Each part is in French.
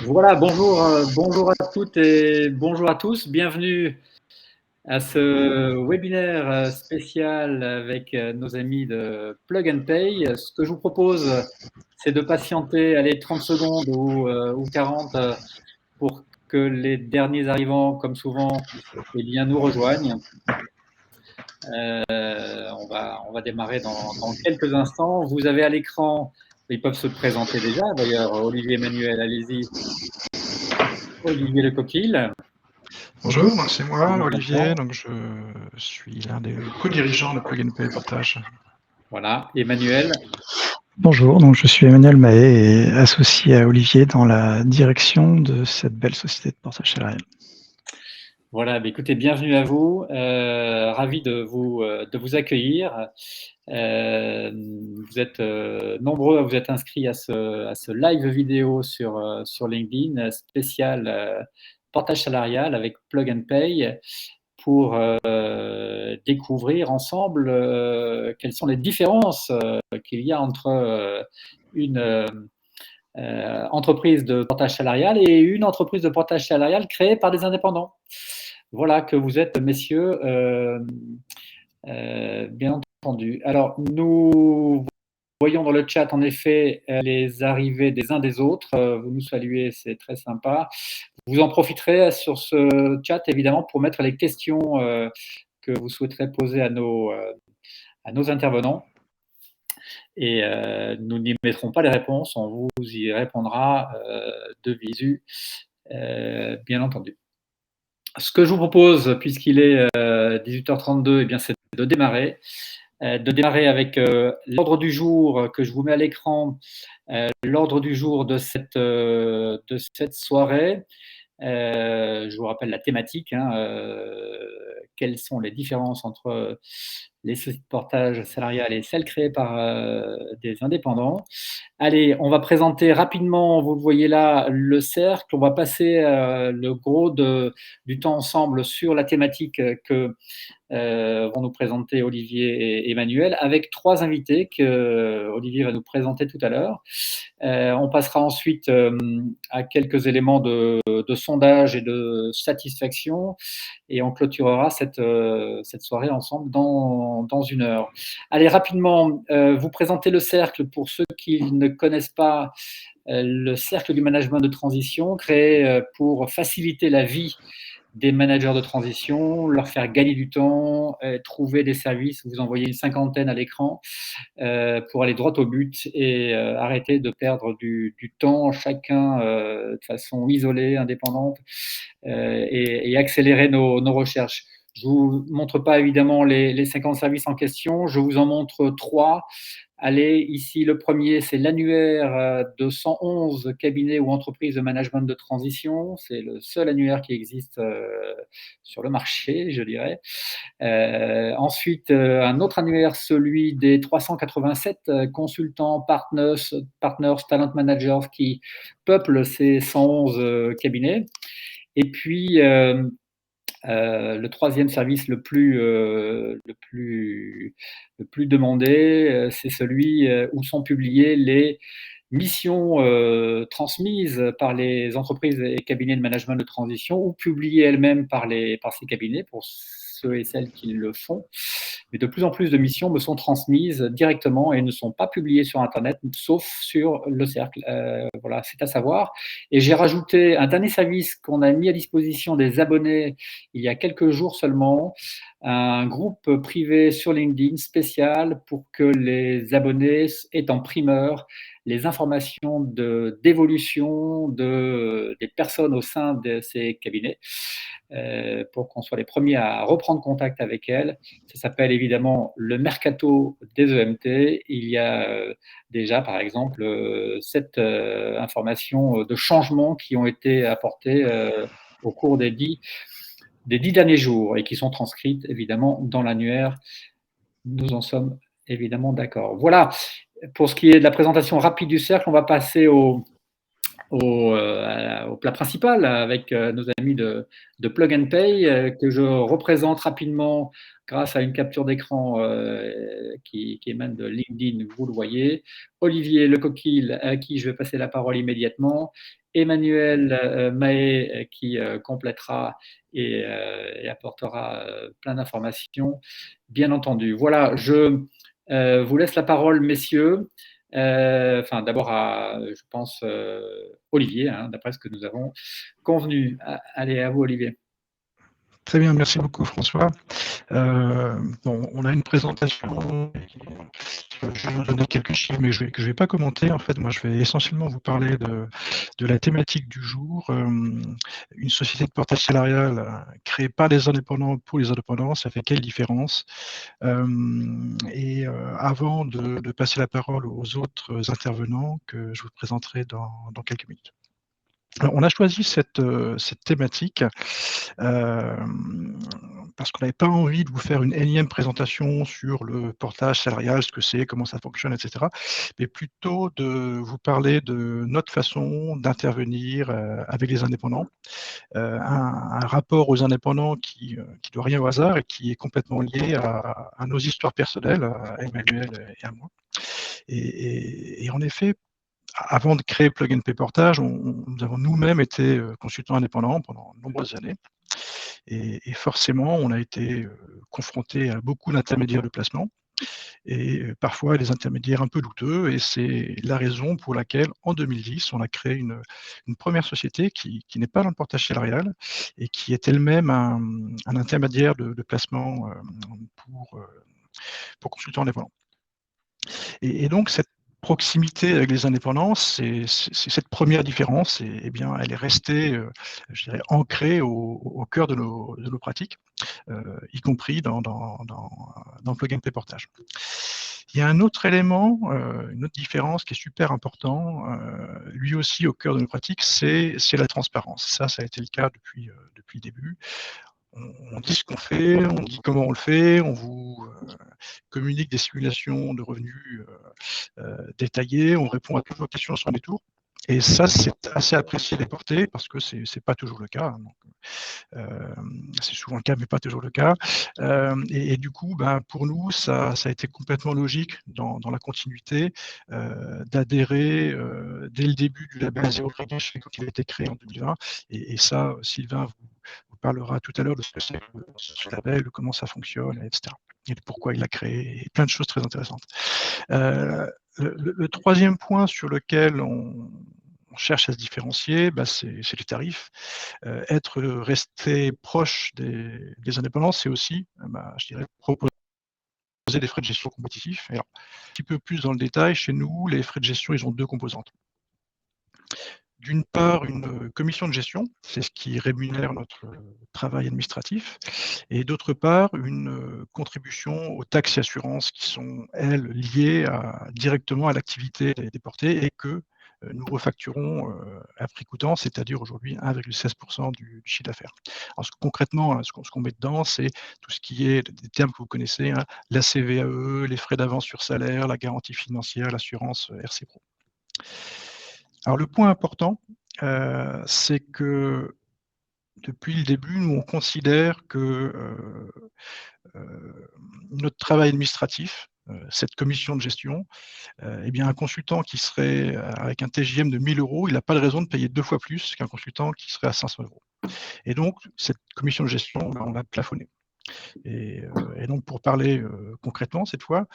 Voilà, bonjour à toutes et bonjour à tous. Bienvenue à ce webinaire spécial avec nos amis de Plug and Pay. Ce que je vous propose, c'est de patienter, allez, 30 secondes ou 40 pour que les derniers arrivants, comme souvent, eh bien, nous rejoignent. On va démarrer dans quelques instants. Vous avez à l'écran, ils peuvent se présenter déjà. D'ailleurs, Olivier Emmanuel, allez-y. Olivier Le Coquille. Bonjour, donc c'est moi, Olivier, donc je suis l'un des co-dirigeants de Plug and Pay Portage. Voilà, Emmanuel. Bonjour, donc je suis Emmanuel Mahé et associé à Olivier dans la direction de cette belle société de portage salarial. Voilà, écoutez, bienvenue à vous. Ravi de vous accueillir. Vous êtes nombreux à vous être inscrits à ce live vidéo sur LinkedIn spécial portage salarial avec Plug and Pay pour découvrir ensemble quelles sont les différences qu'il y a entre une entreprise de portage salarial et une entreprise de portage salarial créée par des indépendants. Voilà que vous êtes, messieurs, bien entendu. Alors, nous voyons dans le chat, en effet, les arrivées des uns des autres. Vous nous saluez, c'est très sympa. Vous en profiterez sur ce chat, évidemment, pour mettre les questions que vous souhaiterez poser à nos intervenants. Et nous n'y mettrons pas les réponses, on vous y répondra de visu, bien entendu. Ce que je vous propose, puisqu'il est 18h32, eh bien, c'est de démarrer avec l'ordre du jour que je vous mets à l'écran, l'ordre du jour de cette soirée. Je vous rappelle la thématique, quelles sont les différences entre les sociétés de portage salarial et celles créées par des indépendants. Allez, on va présenter rapidement, vous le voyez là, le cercle. On va passer le gros du temps ensemble sur la thématique que vont nous présenter Olivier et Emmanuel, avec trois invités que Olivier va nous présenter tout à l'heure. On passera ensuite à quelques éléments de sondage et de satisfaction, et on clôturera cette soirée ensemble dans une heure. Allez, rapidement, vous présenter le cercle pour ceux qui ne connaissent pas. Le cercle du management de transition, créé pour faciliter la vie des managers de transition, leur faire gagner du temps, trouver des services. Vous envoyez une cinquantaine à l'écran pour aller droit au but et arrêter de perdre du temps chacun de façon isolée, indépendante, et accélérer nos recherches. Je ne vous montre pas évidemment les 50 services en question, je vous en montre 3. Allez, ici, le premier, c'est l'annuaire de 111 cabinets ou entreprises de management de transition. C'est le seul annuaire qui existe sur le marché, je dirais. Ensuite, un autre annuaire, celui des 387 consultants, partners, talent managers qui peuplent ces 111 cabinets. Et puis, le troisième service le plus demandé, c'est celui où sont publiées les missions transmises par les entreprises et cabinets de management de transition ou publiées elles-mêmes par ces cabinets pour ceux et celles qui le font. Mais de plus en plus de missions me sont transmises directement et ne sont pas publiées sur Internet, sauf sur le cercle. Voilà, c'est à savoir. Et j'ai rajouté un dernier service qu'on a mis à disposition des abonnés il y a quelques jours seulement, un groupe privé sur LinkedIn spécial pour que les abonnés aient en primeur les informations d'évolution des personnes au sein de ces cabinets, pour qu'on soit les premiers à reprendre contact avec elles. Ça s'appelle évidemment le mercato des EMT. Il y a déjà, par exemple, 7 informations de changements qui ont été apportées au cours des 10 derniers jours et qui sont transcrites évidemment dans l'annuaire. Nous en sommes évidemment d'accord. Voilà, pour ce qui est de la présentation rapide du cercle, on va passer au plat principal avec nos amis de Plug and Pay, que je représente rapidement grâce à une capture d'écran qui émane de LinkedIn, vous le voyez. Olivier Lecoquille, à qui je vais passer la parole immédiatement. Emmanuel Mahé, qui complétera et apportera plein d'informations, bien entendu. Voilà, je vous laisse la parole, messieurs. Enfin, d'abord à, je pense, Olivier, hein, d'après ce que nous avons convenu. Allez, à vous, Olivier. Très bien, merci beaucoup François. Bon, on a une présentation, je vais vous donner quelques chiffres, mais que je ne vais pas commenter. En fait, moi, je vais essentiellement vous parler de la thématique du jour. Une société de portage salarial créée par les indépendants pour les indépendants, ça fait quelle différence? Avant de passer la parole aux autres intervenants que je vous présenterai dans quelques minutes. Alors, on a choisi cette thématique parce qu'on n'avait pas envie de vous faire une énième présentation sur le portage salarial, ce que c'est, comment ça fonctionne, etc. Mais plutôt de vous parler de notre façon d'intervenir avec les indépendants. Un rapport aux indépendants qui doit rien au hasard et qui est complètement lié à nos histoires personnelles, à Emmanuel et à moi. Et en effet, avant de créer Plug and Pay Portage, nous avons nous-mêmes été consultants indépendants pendant de nombreuses années. Et forcément, on a été confronté à beaucoup d'intermédiaires de placement et parfois des intermédiaires un peu douteux. Et c'est la raison pour laquelle, en 2010, on a créé une première société qui n'est pas dans le portage salarial et qui est elle-même un intermédiaire de placement pour consultants indépendants. Et donc, cette proximité avec les indépendants, c'est cette première différence, et bien, elle est restée, je dirais, ancrée au cœur de nos pratiques, y compris dans Plug and Pay Portage. Il y a un autre élément, une autre différence qui est super important, lui aussi au cœur de nos pratiques, c'est la transparence. Ça a été le cas depuis le début. On dit ce qu'on fait, on dit comment on le fait, on vous communique des simulations de revenus détaillées, on répond à toutes vos questions sur les tours. Et ça, c'est assez apprécié des portés parce que c'est pas toujours le cas. C'est souvent le cas, mais pas toujours le cas. Et du coup, pour nous, ça a été complètement logique dans la continuité d'adhérer dès le début du label Zero Crash quand il a été créé en 2020. Et ça, Sylvain vous parlera tout à l'heure de ce que c'est ce label, de comment ça fonctionne, etc. Et de pourquoi il l'a créé, et plein de choses très intéressantes. Le troisième point sur lequel on cherche à se différencier, c'est les tarifs. Rester proche des indépendants, c'est aussi, je dirais, proposer des frais de gestion compétitifs. Alors, un petit peu plus dans le détail, chez nous, les frais de gestion, ils ont deux composantes. D'une part, une commission de gestion, c'est ce qui rémunère notre travail administratif, et d'autre part, une contribution aux taxes et assurances qui sont, elles, liées directement à l'activité des portés et que nous refacturons à prix coûtant, c'est-à-dire aujourd'hui 1,16% du chiffre d'affaires. Alors concrètement, ce qu'on met dedans, c'est tout ce qui est des termes que vous connaissez, hein, la CVAE, les frais d'avance sur salaire, la garantie financière, l'assurance RC Pro. Alors le point important, c'est que depuis le début, nous on considère que notre travail administratif, cette commission de gestion, eh bien un consultant qui serait avec un TJM de 1 000 €, il n'a pas de raison de payer 2 fois plus qu'un consultant qui serait à 500 €. Et donc cette commission de gestion, on l'a plafonnée. Et donc pour parler concrètement cette fois,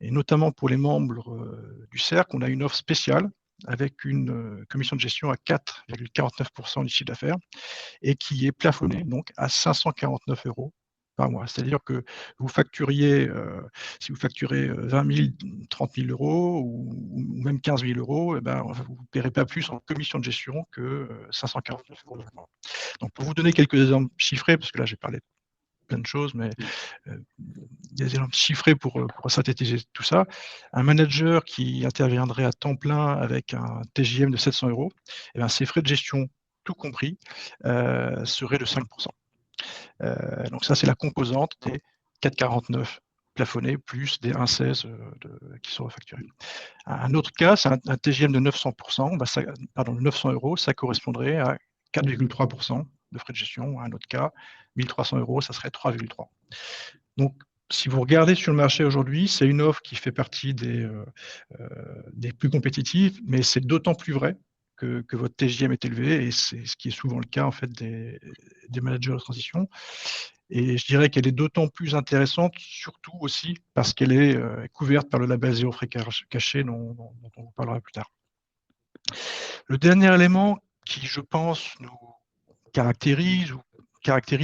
et notamment pour les membres du cercle, on a une offre spéciale avec une commission de gestion à 4,49% du chiffre d'affaires et qui est plafonnée donc à 549 € par mois. C'est-à-dire que vous facturiez, si vous facturez 20 000, 30 000 € ou même 15 000 €, vous ne paierez pas plus en commission de gestion que 549 € par mois. Donc pour vous donner quelques exemples chiffrés, parce que là j'ai parlé de plein de choses, mais des exemples chiffrés pour synthétiser tout ça. Un manager qui interviendrait à temps plein avec un TJM de 700 €, ses frais de gestion, tout compris, seraient de 5%. Donc ça, c'est la composante des 4,49 plafonnés plus des 1,16 qui sont refacturés. Un autre cas, c'est un TJM de 900%, 900 €, ça correspondrait à 4,3% de frais de gestion. Un autre cas, 1 300 €, ça serait 3,3. Donc, si vous regardez sur le marché aujourd'hui, c'est une offre qui fait partie des plus compétitives, mais c'est d'autant plus vrai que votre TJM est élevé, et c'est ce qui est souvent le cas en fait des managers de transition. Et je dirais qu'elle est d'autant plus intéressante, surtout aussi parce qu'elle est couverte par le label Zéro Frais Caché dont on vous parlera plus tard. Le dernier élément qui, je pense, nous caractérise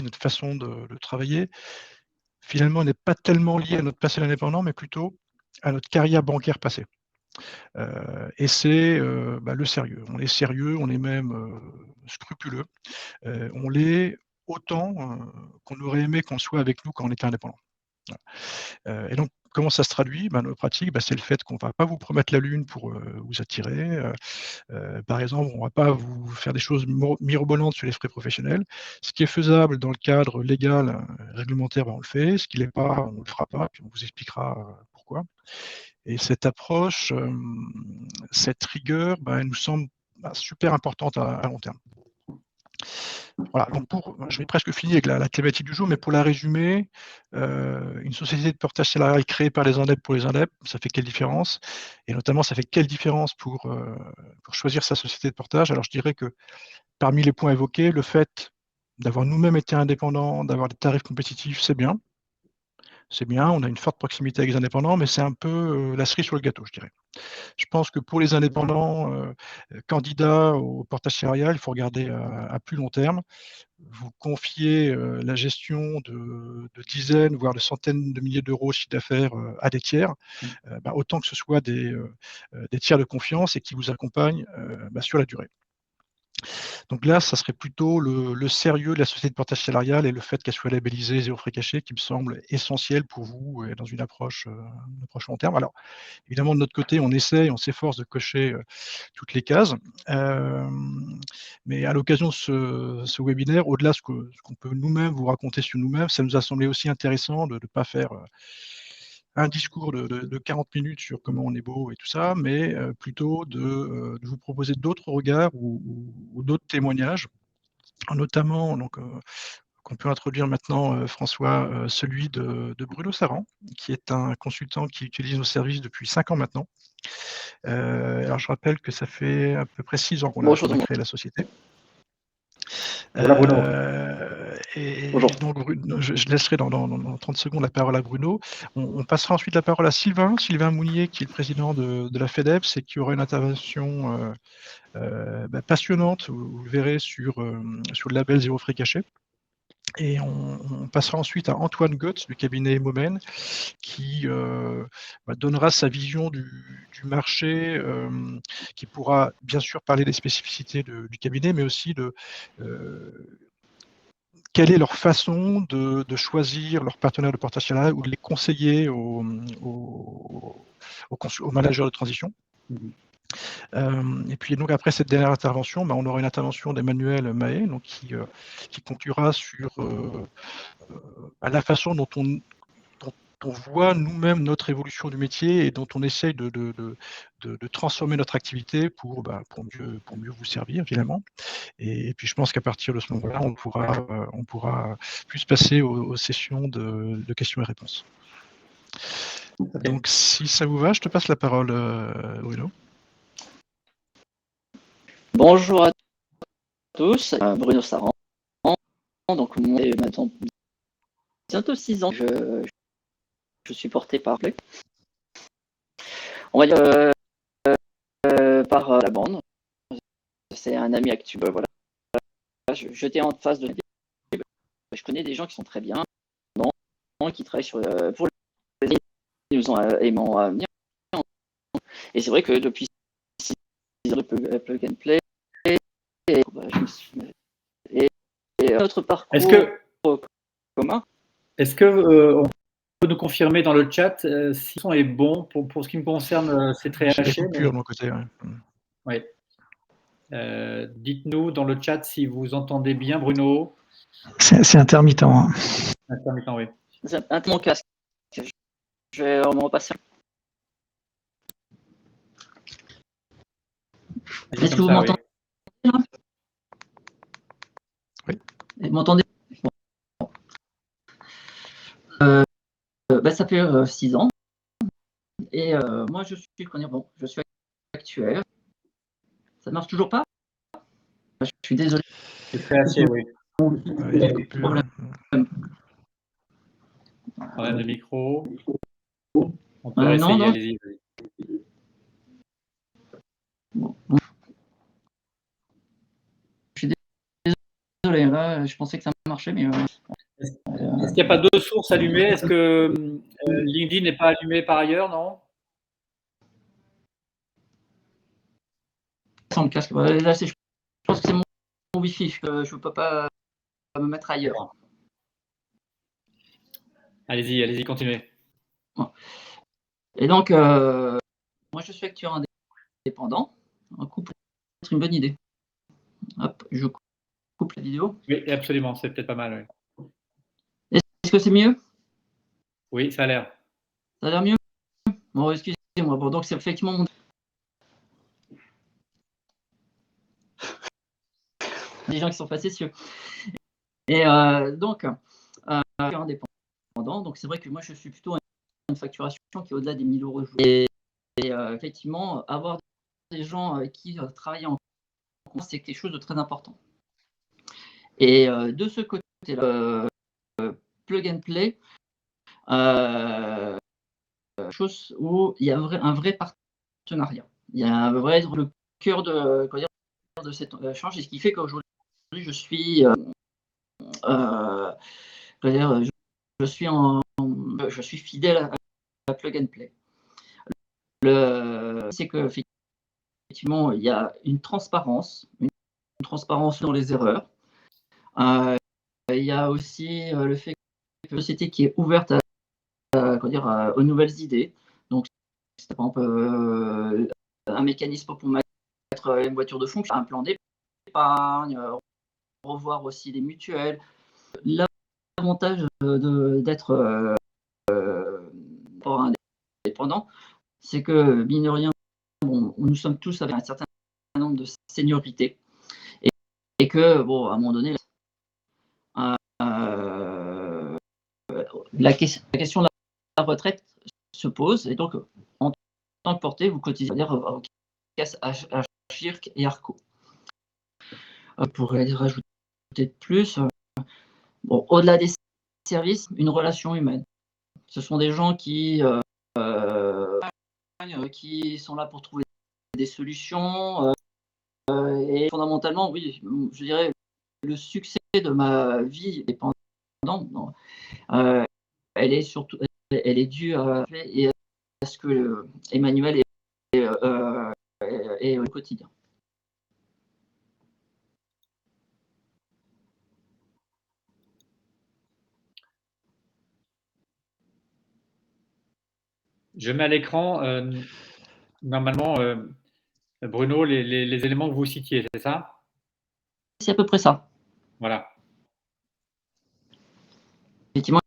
notre façon de travailler, finalement, n'est pas tellement lié à notre passé d'indépendant, mais plutôt à notre carrière bancaire passée. Et c'est le sérieux. On est sérieux, on est même scrupuleux. On l'est autant qu'on aurait aimé qu'on soit avec nous quand on était indépendant. Et donc, comment ça se traduit? Nos pratiques, c'est le fait qu'on ne va pas vous promettre la lune pour vous attirer. Par exemple, on ne va pas vous faire des choses mirobolantes sur les frais professionnels. Ce qui est faisable dans le cadre légal, réglementaire, on le fait. Ce qui ne l'est pas, on ne le fera pas, puis on vous expliquera pourquoi. Et cette approche, cette rigueur, elle nous semble super importante à long terme. Voilà, donc je vais presque finir avec la thématique du jour, mais pour la résumer, une société de portage salarial créée par les indep pour les indep, ça fait quelle différence? Et notamment, ça fait quelle différence pour choisir sa société de portage? Alors, je dirais que parmi les points évoqués, le fait d'avoir nous-mêmes été indépendants, d'avoir des tarifs compétitifs, c'est bien. C'est bien, on a une forte proximité avec les indépendants, mais c'est un peu la cerise sur le gâteau, je dirais. Je pense que pour les indépendants candidats au portage salarial, il faut regarder à plus long terme. Vous confiez la gestion de dizaines, voire de centaines de milliers d'euros de chiffre d'affaires à des tiers, autant que ce soit des tiers de confiance et qui vous accompagnent sur la durée. Donc là, ça serait plutôt le sérieux de la société de portage salarial et le fait qu'elle soit labellisée Zéro Frais Caché qui me semble essentiel pour vous dans une approche long terme. Alors, évidemment, de notre côté, on essaie, on s'efforce de cocher toutes les cases. Mais à l'occasion de ce webinaire, au-delà de ce qu'on peut nous-mêmes vous raconter sur nous-mêmes, ça nous a semblé aussi intéressant de ne pas faire un discours de 40 minutes sur comment on est beau et tout ça, mais plutôt de vous proposer d'autres regards ou d'autres témoignages, notamment qu'on peut introduire maintenant, François, celui de Bruno Saran, qui est un consultant qui utilise nos services depuis 5 ans maintenant. Alors je rappelle que ça fait à peu près 6 ans qu'on a créé la société. Voilà, Bruno. Et donc, je laisserai dans 30 secondes la parole à Bruno. On passera ensuite la parole à Sylvain Mounier, qui est le président de la FEDEPS et qui aura une intervention passionnante, vous le verrez, sur le label Zéro Frais Caché. Et on passera ensuite à Antoine Goetz du cabinet Momen, qui donnera sa vision du marché, qui pourra bien sûr parler des spécificités du cabinet, mais aussi de quelle est leur façon de choisir leurs partenaires de portage salarial ou de les conseiller aux managers de transition. Et puis donc après cette dernière intervention, on aura une intervention d'Emmanuel Mahé, donc qui conclura sur la façon dont on voit nous-mêmes notre évolution du métier et dont on essaye de transformer notre activité pour mieux vous servir finalement. Et puis je pense qu'à partir de ce moment-là, on pourra plus passer aux sessions de questions et réponses. Okay. Donc si ça vous va, je te passe la parole, Bruno. Bonjour à tous, Bruno Saran. Donc moi, maintenant bientôt 6 ans, je suis porté par Play. On va dire par la bande. C'est un ami actuel. Voilà. J'étais en face de la. Je connais des gens qui sont très bien, qui travaillent pour les nous ont aimant à venir. Et c'est vrai que depuis 6 ans de plug and play, et notre parcours commun. Est-ce que on peut nous confirmer dans le chat si le son est bon pour ce qui me concerne, c'est très haché. De mon côté. Oui. Dites-nous dans le chat si vous entendez bien, Bruno. C'est intermittent. Hein. Intermittent, oui. C'est mon casque. Je vais m'en repasser. Est-ce que vous m'entendez? Oui. Vous m'entendez? ça fait 6 ans. Et moi, je suis actuaire. Ça marche toujours pas? Je suis désolé. C'est très haché, oui. Il y a des coupures. Problème de micro. On peut réessayer, non. allez-y. Bon. Je suis désolé, là, je pensais que ça marchait, mais Est-ce qu'il n'y a pas deux sources allumées? Est-ce que LinkedIn n'est pas allumé par ailleurs, non? sans le casque. Là, je pense que c'est mon Wi-Fi. Je ne peux pas me mettre ailleurs. Allez-y, continuez. Et donc, moi, je suis actuaire indépendant. Un couple, c'est une bonne idée. Hop, je coupe la vidéo. Oui, absolument, c'est peut-être pas mal. Oui. Est-ce que c'est mieux? Oui, ça a l'air. Ça a l'air mieux? Bon, excusez-moi. Bon, donc c'est effectivement mon... des gens qui sont facétieux. Et donc, indépendant. Donc, c'est vrai que moi, je suis plutôt une facturation qui est au-delà des 1000 euros. Et effectivement, avoir des gens avec qui travailler en compte, c'est quelque chose de très important. Et de ce côté-là, plug and play, chose où il y a un vrai partenariat. Il y a un vrai le cœur de cet échange, et ce qui fait qu'aujourd'hui, je suis je suis fidèle à plug and play. C'est que effectivement, il y a une transparence dans les erreurs. Il y a aussi le fait que la société qui est ouverte aux nouvelles idées. Donc, c'est par exemple un mécanisme pour mettre une voiture de fonction, un plan d'épargne, revoir aussi les mutuelles. L'avantage d'être indépendant, c'est que, mine de rien, nous sommes tous avec un certain nombre de seniorités et que, bon, à un moment donné, la question de la retraite se pose, et donc, en tant que porté, vous cotisez, c'est-à-dire caisse à Schirk et Arco. Pour rajouter de plus, bon, au-delà des services, une relation humaine. Ce sont des gens qui sont là pour trouver des solutions. Et fondamentalement, oui, je dirais, le succès de ma vie dépendant, elle est due à ce que Emmanuel est au quotidien. Je mets à l'écran, normalement, Bruno, les éléments que vous citiez, c'est ça? C'est à peu près ça. Voilà. Effectivement,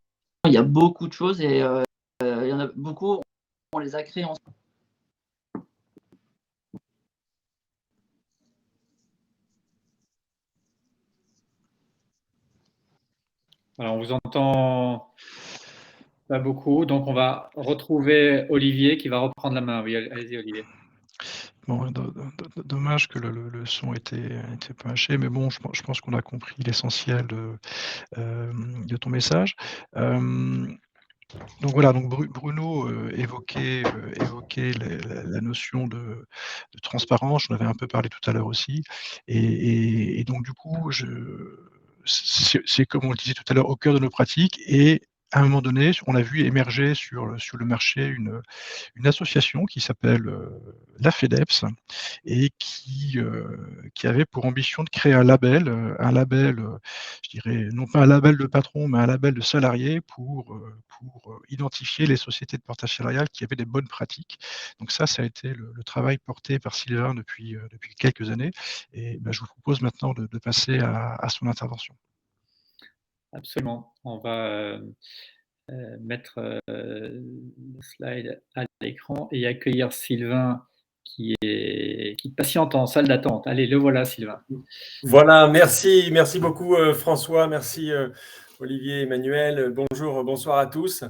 il y a beaucoup de choses et il y en a beaucoup, on les a créés ensemble. Alors, on vous entend pas beaucoup, donc on va retrouver Olivier qui va reprendre la main. Oui, allez-y, Olivier. Bon, dommage que le son était pas haché, mais bon, je pense qu'on a compris l'essentiel de ton message. Donc voilà, donc Bruno évoquait la notion de transparence. J'en avais un peu parlé tout à l'heure aussi. Et donc du coup, c'est comme on le disait tout à l'heure, au cœur de nos pratiques. Et à un moment donné, on a vu émerger sur le marché une association qui s'appelle la FEDEPS et qui avait pour ambition de créer un label, je dirais, non pas un label de patron, mais un label de salarié pour identifier les sociétés de portage salarial qui avaient des bonnes pratiques. Donc ça a été le travail porté par Sylvain depuis quelques années. Et je vous propose maintenant de passer à son intervention. Absolument. On va mettre le slide à l'écran et accueillir Sylvain qui patiente en salle d'attente. Allez, le voilà, Sylvain. Voilà, merci beaucoup François, merci Olivier, Emmanuel. Bonjour, bonsoir à tous.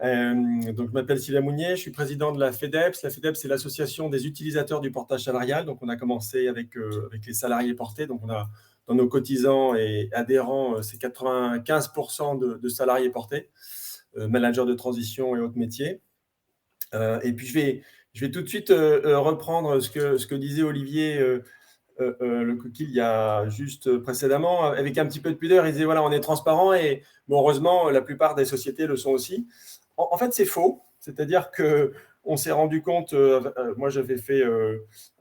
Donc, je m'appelle Sylvain Mounier, je suis président de la FEDEPS. La FEDEPS, c'est l'association des utilisateurs du portage salarial. Donc, on a commencé avec les salariés portés. Donc, on a dans nos cotisants et adhérents, c'est 95% de salariés portés, managers de transition et autres métiers. Et puis, je vais tout de suite reprendre ce que disait Olivier le Coquille il y a juste précédemment, avec un petit peu de pudeur. Il disait, voilà, on est transparent et bon, heureusement, la plupart des sociétés le sont aussi. En fait, c'est faux. C'est-à-dire qu'on s'est rendu compte, moi j'avais fait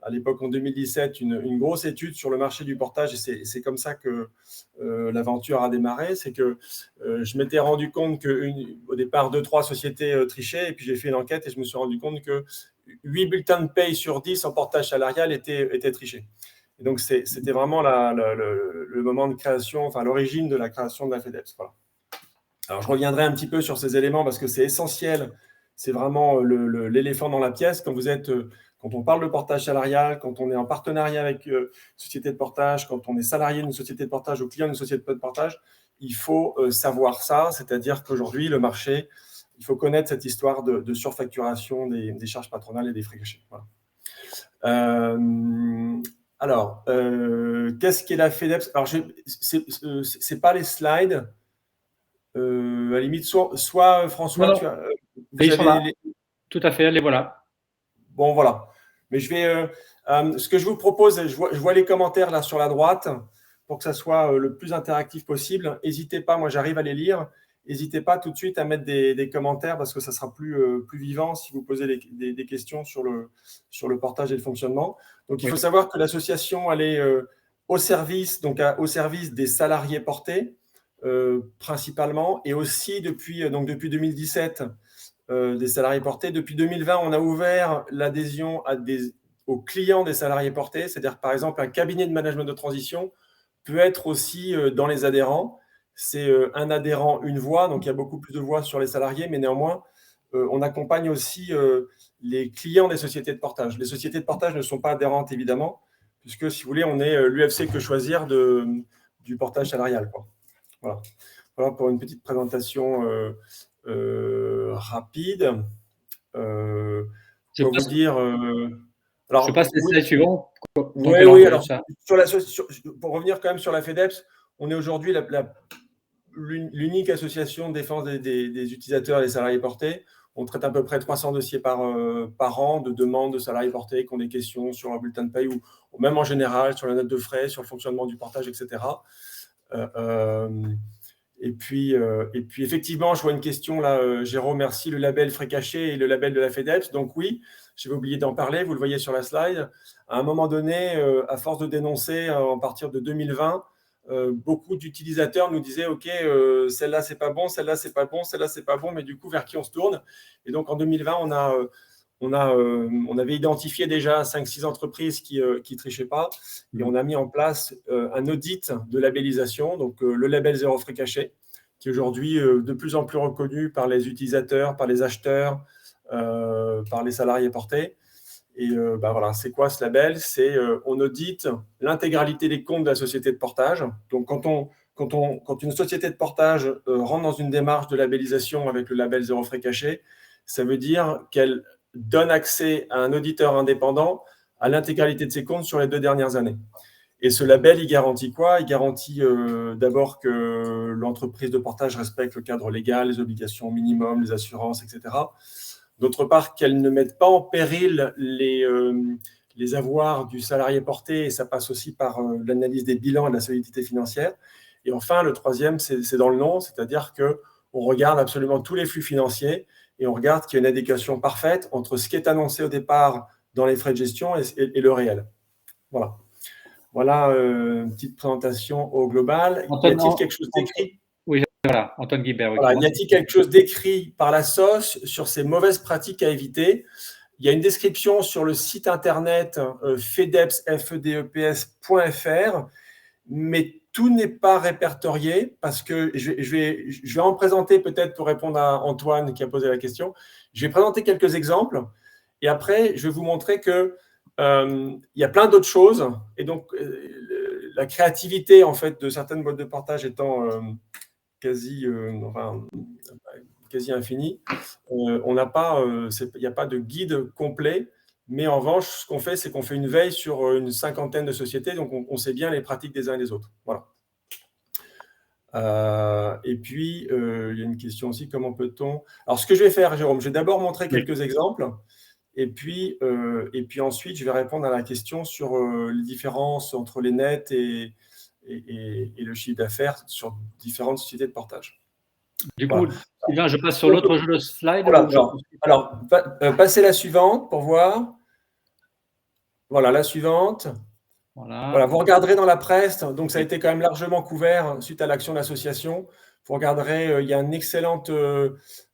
à l'époque en 2017 une grosse étude sur le marché du portage et c'est comme ça que l'aventure a démarré. C'est que je m'étais rendu compte qu'au départ, 2-3 sociétés trichaient et puis j'ai fait une enquête et je me suis rendu compte que 8 bulletins de paye sur 10 en portage salarial étaient trichés. Et donc, c'était vraiment le moment de création, enfin l'origine de la création de la FEDEPS. Voilà. Alors, je reviendrai un petit peu sur ces éléments parce que c'est essentiel. C'est vraiment l'éléphant dans la pièce. Quand on parle de portage salarial, quand on est en partenariat avec une société de portage, quand on est salarié d'une société de portage ou client d'une société de portage, il faut savoir ça. C'est-à-dire qu'aujourd'hui, le marché, il faut connaître cette histoire de surfacturation des charges patronales et des frais cachés. Voilà. Alors, qu'est-ce qu'est la FEDEPS? Alors, c'est pas les slides. À la limite, soit François, non. tu as, ils sont là. Tout à fait, les voilà. Bon, voilà. Mais je vais. Ce que je vous propose, je vois les commentaires là sur la droite pour que ça soit le plus interactif possible. N'hésitez pas, moi j'arrive à les lire. N'hésitez pas tout de suite à mettre des commentaires parce que ça sera plus vivant si vous posez des questions sur le portage et le fonctionnement. Donc, il faut savoir que l'association, elle est au service des salariés portés, principalement, et aussi depuis 2017, des salariés portés. Depuis 2020, on a ouvert l'adhésion aux clients des salariés portés, c'est-à-dire, par exemple, un cabinet de management de transition peut être aussi dans les adhérents. C'est un adhérent, une voix, donc il y a beaucoup plus de voix sur les salariés, mais néanmoins, on accompagne aussi les clients des sociétés de portage. Les sociétés de portage ne sont pas adhérentes, évidemment, puisque, si vous voulez, on est l'UFC Que Choisir du portage salarial, quoi. Voilà. Voilà pour une petite présentation rapide. Je vais vous dire... alors, je passe les slides suivants. Oui, alors, pour revenir quand même sur la FEDEPS, on est aujourd'hui l'unique association de défense des utilisateurs et des salariés portés. On traite à peu près 300 dossiers par an de demandes de salariés portés qui ont des questions sur leur bulletin de paye ou même en général sur la note de frais, sur le fonctionnement du portage, etc. Et puis, effectivement, je vois une question là, Jérôme, merci, le label frais cachés et le label de la FEDEPS. Donc oui, j'avais oublié d'en parler, vous le voyez sur la slide. À un moment donné, à force de dénoncer, à partir de 2020, beaucoup d'utilisateurs nous disaient « Ok, celle-là, c'est pas bon, celle-là, c'est pas bon, celle-là, c'est pas bon », mais du coup, vers qui on se tourne? Et donc, en 2020, on avait identifié déjà 5-6 entreprises qui ne trichaient pas et on a mis en place un audit de labellisation, donc le label zéro frais caché, qui est aujourd'hui de plus en plus reconnu par les utilisateurs, par les acheteurs, par les salariés portés. Et voilà, c'est quoi ce label? C'est on audite l'intégralité des comptes de la société de portage. Donc, quand une société de portage rentre dans une démarche de labellisation avec le label zéro frais caché, ça veut dire qu'elle donne accès à un auditeur indépendant à l'intégralité de ses comptes sur les 2 dernières années. Et ce label, il garantit quoi? Il garantit d'abord que l'entreprise de portage respecte le cadre légal, les obligations minimum, les assurances, etc. D'autre part, qu'elle ne mette pas en péril les avoirs du salarié porté, et ça passe aussi par l'analyse des bilans et de la solidité financière. Et enfin, le troisième, c'est dans le nom, c'est-à-dire qu'on regarde absolument tous les flux financiers et on regarde qu'il y a une adéquation parfaite entre ce qui est annoncé au départ dans les frais de gestion et le réel. Voilà. Voilà une petite présentation au global. Y a-t-il quelque chose d'écrit? Oui, voilà, Antoine Guibert. Voilà, y a-t-il quelque chose d'écrit par la SOS sur ces mauvaises pratiques à éviter? Il y a une description sur le site internet fedeps.fr, mais tout n'est pas répertorié parce que je vais en présenter peut-être pour répondre à Antoine qui a posé la question. Je vais présenter quelques exemples et après, je vais vous montrer que il y a plein d'autres choses. Et donc, la créativité en fait, de certaines boîtes de portage étant quasi infini. Il n'y a pas de guide complet, mais en revanche, ce qu'on fait, c'est qu'on fait une veille sur une cinquantaine de sociétés, donc on sait bien les pratiques des uns et des autres. Voilà. Et puis, il y a une question aussi, comment peut-on… Alors, ce que je vais faire, Jérôme, je vais d'abord montrer quelques exemples, et puis ensuite, je vais répondre à la question sur les différences entre les nets et le chiffre d'affaires sur différentes sociétés de portage. Du coup, Sylvain, je passe sur l'autre jeu de slide. Voilà, alors, passez la suivante pour voir. Voilà, la suivante. Voilà, vous regarderez dans la presse, donc ça a été quand même largement couvert suite à l'action de l'association. Vous regarderez, il y a une excellente,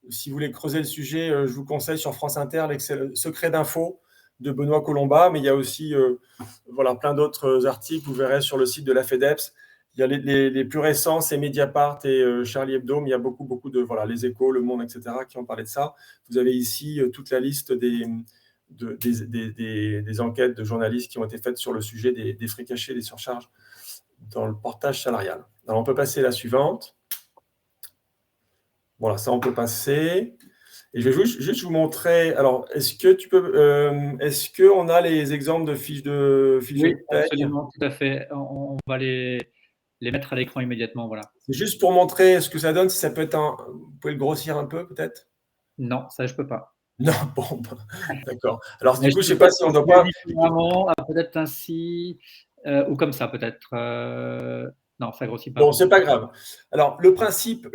si vous voulez creuser le sujet, je vous conseille sur France Inter, Secret d'info de Benoît Colomba, mais il y a aussi voilà, plein d'autres articles, vous verrez sur le site de la FEDEPS. Il y a les plus récents, c'est Mediapart et Charlie Hebdo, mais il y a beaucoup de, voilà, les Échos, Le Monde, etc., qui ont parlé de ça. Vous avez ici toute la liste des enquêtes de journalistes qui ont été faites sur le sujet des frais cachés, des surcharges dans le portage salarial. Alors, on peut passer à la suivante. Voilà, ça, on peut passer. Et je vais juste vous montrer. Alors, est-ce qu'on a les exemples de fiches de paye ? Absolument, tout à fait. On va les mettre à l'écran immédiatement. Voilà. C'est juste pour montrer ce que ça donne. Si ça peut être vous pouvez le grossir un peu, peut-être ? Non, ça, je ne peux pas. Non, bon, d'accord. Alors, du coup, je ne sais pas si on doit pas… Peut-être ainsi, ou comme ça, peut-être. Non, ça grossit pas. Bon, c'est pas grave. Alors, le principe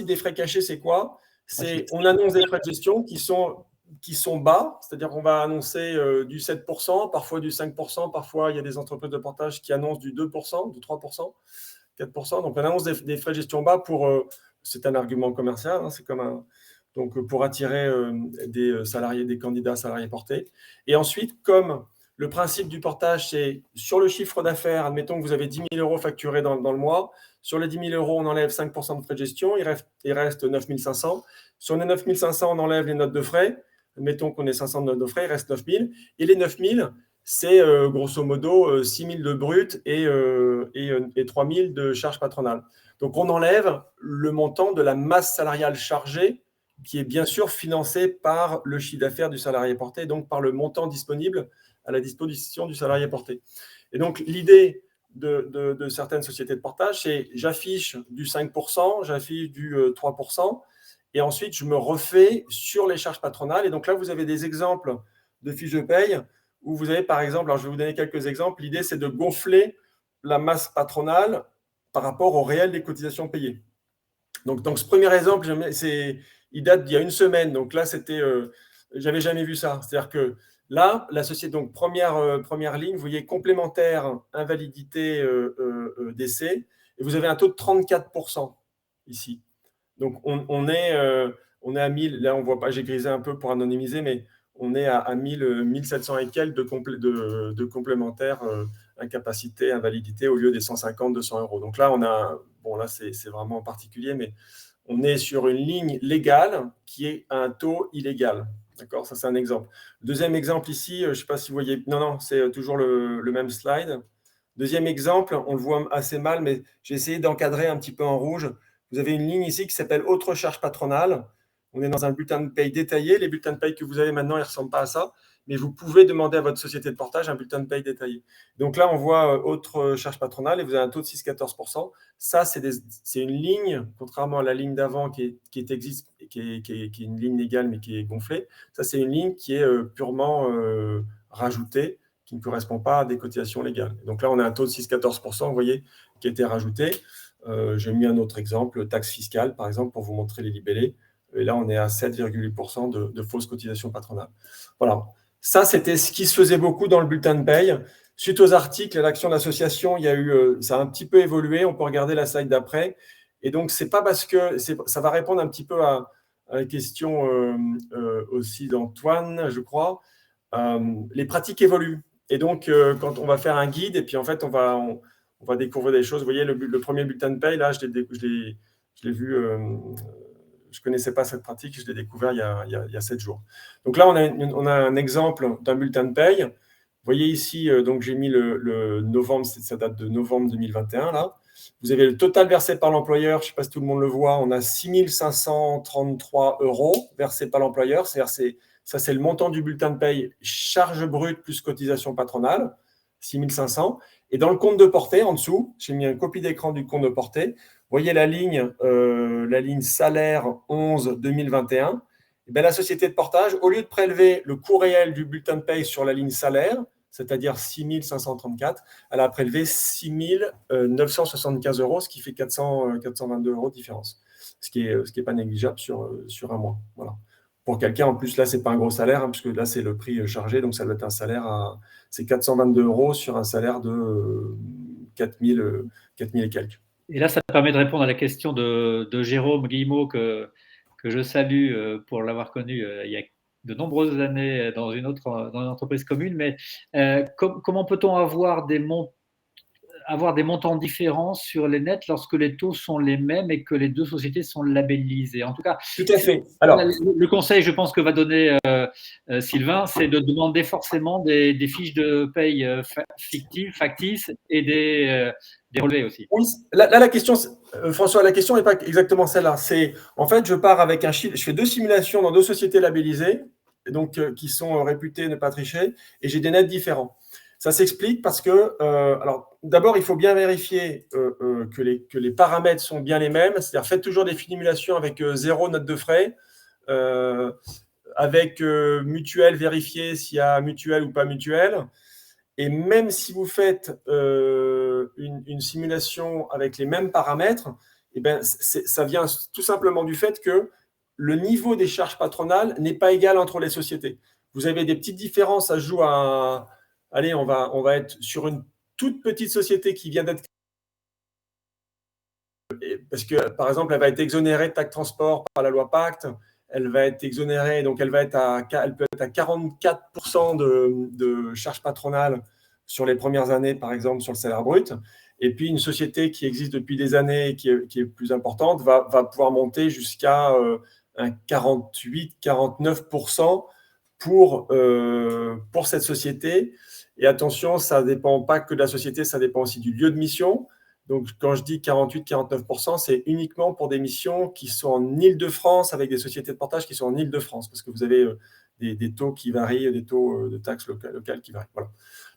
des frais cachés, c'est quoi ? C'est on annonce des frais de gestion qui sont bas, c'est-à-dire qu'on va annoncer du 7%, parfois du 5%, parfois il y a des entreprises de portage qui annoncent du 2%, du 3%, 4%. Donc, on annonce des frais de gestion bas c'est un argument commercial, hein, c'est comme donc pour attirer des salariés, des candidats salariés portés. Et ensuite, comme le principe du portage, c'est sur le chiffre d'affaires, admettons que vous avez 10 000 € facturés dans le mois. Sur les 10 000 €, on enlève 5% de frais de gestion, il reste 9 500. Sur les 9 500, on enlève les notes de frais. Admettons qu'on ait 500 de notes de frais, il reste 9 000. Et les 9 000, c'est grosso modo 6 000 de brut et 3 000 de charges patronales. Donc, on enlève le montant de la masse salariale chargée qui est bien sûr financée par le chiffre d'affaires du salarié porté, donc par le montant disponible à la disposition du salarié porté. Et donc, l'idée de certaines sociétés de portage, c'est j'affiche du 5%, j'affiche du 3%, et ensuite, je me refais sur les charges patronales. Et donc là, vous avez des exemples de fiches de paye où vous avez, par exemple, alors je vais vous donner quelques exemples, l'idée, c'est de gonfler la masse patronale par rapport au réel des cotisations payées. Donc ce premier exemple, il date d'il y a une semaine. Donc là, j'avais jamais vu ça. C'est-à-dire que là, la société, donc première ligne, vous voyez complémentaire, invalidité, décès, et vous avez un taux de 34% ici. Donc on est à 1000, là on voit pas, j'ai grisé un peu pour anonymiser, mais on est à 1700 et quelques de complémentaires incapacité, invalidité au lieu des 150, 200 €. Donc là, là c'est vraiment particulier, mais on est sur une ligne légale qui est à un taux illégal. D'accord, ça c'est un exemple. Deuxième exemple ici, je ne sais pas si vous voyez, non, c'est toujours le même slide. Deuxième exemple, on le voit assez mal, mais j'ai essayé d'encadrer un petit peu en rouge. Vous avez une ligne ici qui s'appelle autre charge patronale. On est dans un bulletin de paye détaillé. Les bulletins de paye que vous avez maintenant, ils ne ressemblent pas à ça, mais vous pouvez demander à votre société de portage un bulletin de paye détaillé. Donc là, on voit autre charge patronale et vous avez un taux de 6,14%. Ça, c'est une ligne, contrairement à la ligne d'avant qui est une ligne légale mais qui est gonflée. Ça, c'est une ligne qui est purement rajoutée, qui ne correspond pas à des cotisations légales. Donc là, on a un taux de 6,14%, vous voyez, qui a été rajouté. J'ai mis un autre exemple, taxe fiscale, par exemple, pour vous montrer les libellés. Et là, on est à 7,8% de fausses cotisations patronales. Voilà. Ça, c'était ce qui se faisait beaucoup dans le bulletin de paye. Suite aux articles et l'action d'association, ça a un petit peu évolué. On peut regarder la slide d'après. Et donc, c'est pas parce que ça va répondre un petit peu à la question aussi d'Antoine, je crois. Les pratiques évoluent. Et donc, quand on va faire un guide, et puis en fait, on va découvrir des choses. Vous voyez, le premier bulletin de paye, là, je l'ai vu. Je ne connaissais pas cette pratique, je l'ai découvert il y a 7 jours. Donc là, on a un exemple d'un bulletin de paye. Vous voyez ici, donc j'ai mis le novembre, ça date de novembre 2021. Là. Vous avez le total versé par l'employeur, je ne sais pas si tout le monde le voit, on a 6 533 € versés par l'employeur. C'est-à-dire ça, c'est le montant du bulletin de paye, charge brute plus cotisation patronale, 6 500. Et dans le compte de portée, en dessous, j'ai mis une copie d'écran du compte de portée. Vous voyez la ligne salaire 11 2021. Et bien, la société de portage, au lieu de prélever le coût réel du bulletin de paye sur la ligne salaire, c'est-à-dire 6 534, elle a prélevé 6 975 €, ce qui fait 422 € de différence, ce qui est pas négligeable sur un mois. Voilà. Pour quelqu'un, en plus, là, ce n'est pas un gros salaire, puisque là, c'est le prix chargé, donc ça doit être un salaire c'est 422 € sur un salaire de 4000 et quelques. Et là, ça permet de répondre à la question de Jérôme Guillemot, que je salue pour l'avoir connu il y a de nombreuses années dans une entreprise commune. Mais comment peut-on avoir des montants différents sur les nets lorsque les taux sont les mêmes et que les deux sociétés sont labellisées? En tout cas, tout à fait. Alors, le conseil, je pense, que va donner Sylvain, c'est de demander forcément des fiches de paye fictives, factices, et des relevés aussi. Oui, là, la question, François, la question n'est pas exactement celle-là. En fait, je pars avec un chiffre, je fais 2 simulations dans 2 sociétés labellisées, donc qui sont réputées ne pas tricher, et j'ai des nets différents. Ça s'explique parce que, alors, d'abord, il faut bien vérifier que les paramètres sont bien les mêmes, c'est-à-dire faites toujours des simulations avec 0 note de frais, avec mutuelle, vérifier s'il y a mutuelle ou pas mutuelle. Et même si vous faites une simulation avec les mêmes paramètres, eh ben, ça vient tout simplement du fait que le niveau des charges patronales n'est pas égal entre les sociétés. Vous avez des petites différences, ça se joue à… Allez, on va être sur une toute petite société qui vient d'être… Parce que, par exemple, elle va être exonérée de taxe transport par la loi Pacte, elle va être exonérée, donc elle peut être à 44% de charges patronales sur les premières années, par exemple, sur le salaire brut. Et puis, une société qui existe depuis des années et qui est plus importante va pouvoir monter jusqu'à un 48-49% pour cette société. Et attention, ça ne dépend pas que de la société, ça dépend aussi du lieu de mission. Donc, quand je dis 48-49%, c'est uniquement pour des missions qui sont en Île-de-France, avec des sociétés de portage qui sont en Île-de-France, parce que vous avez des taux qui varient, des taux de taxes locales qui varient. Voilà.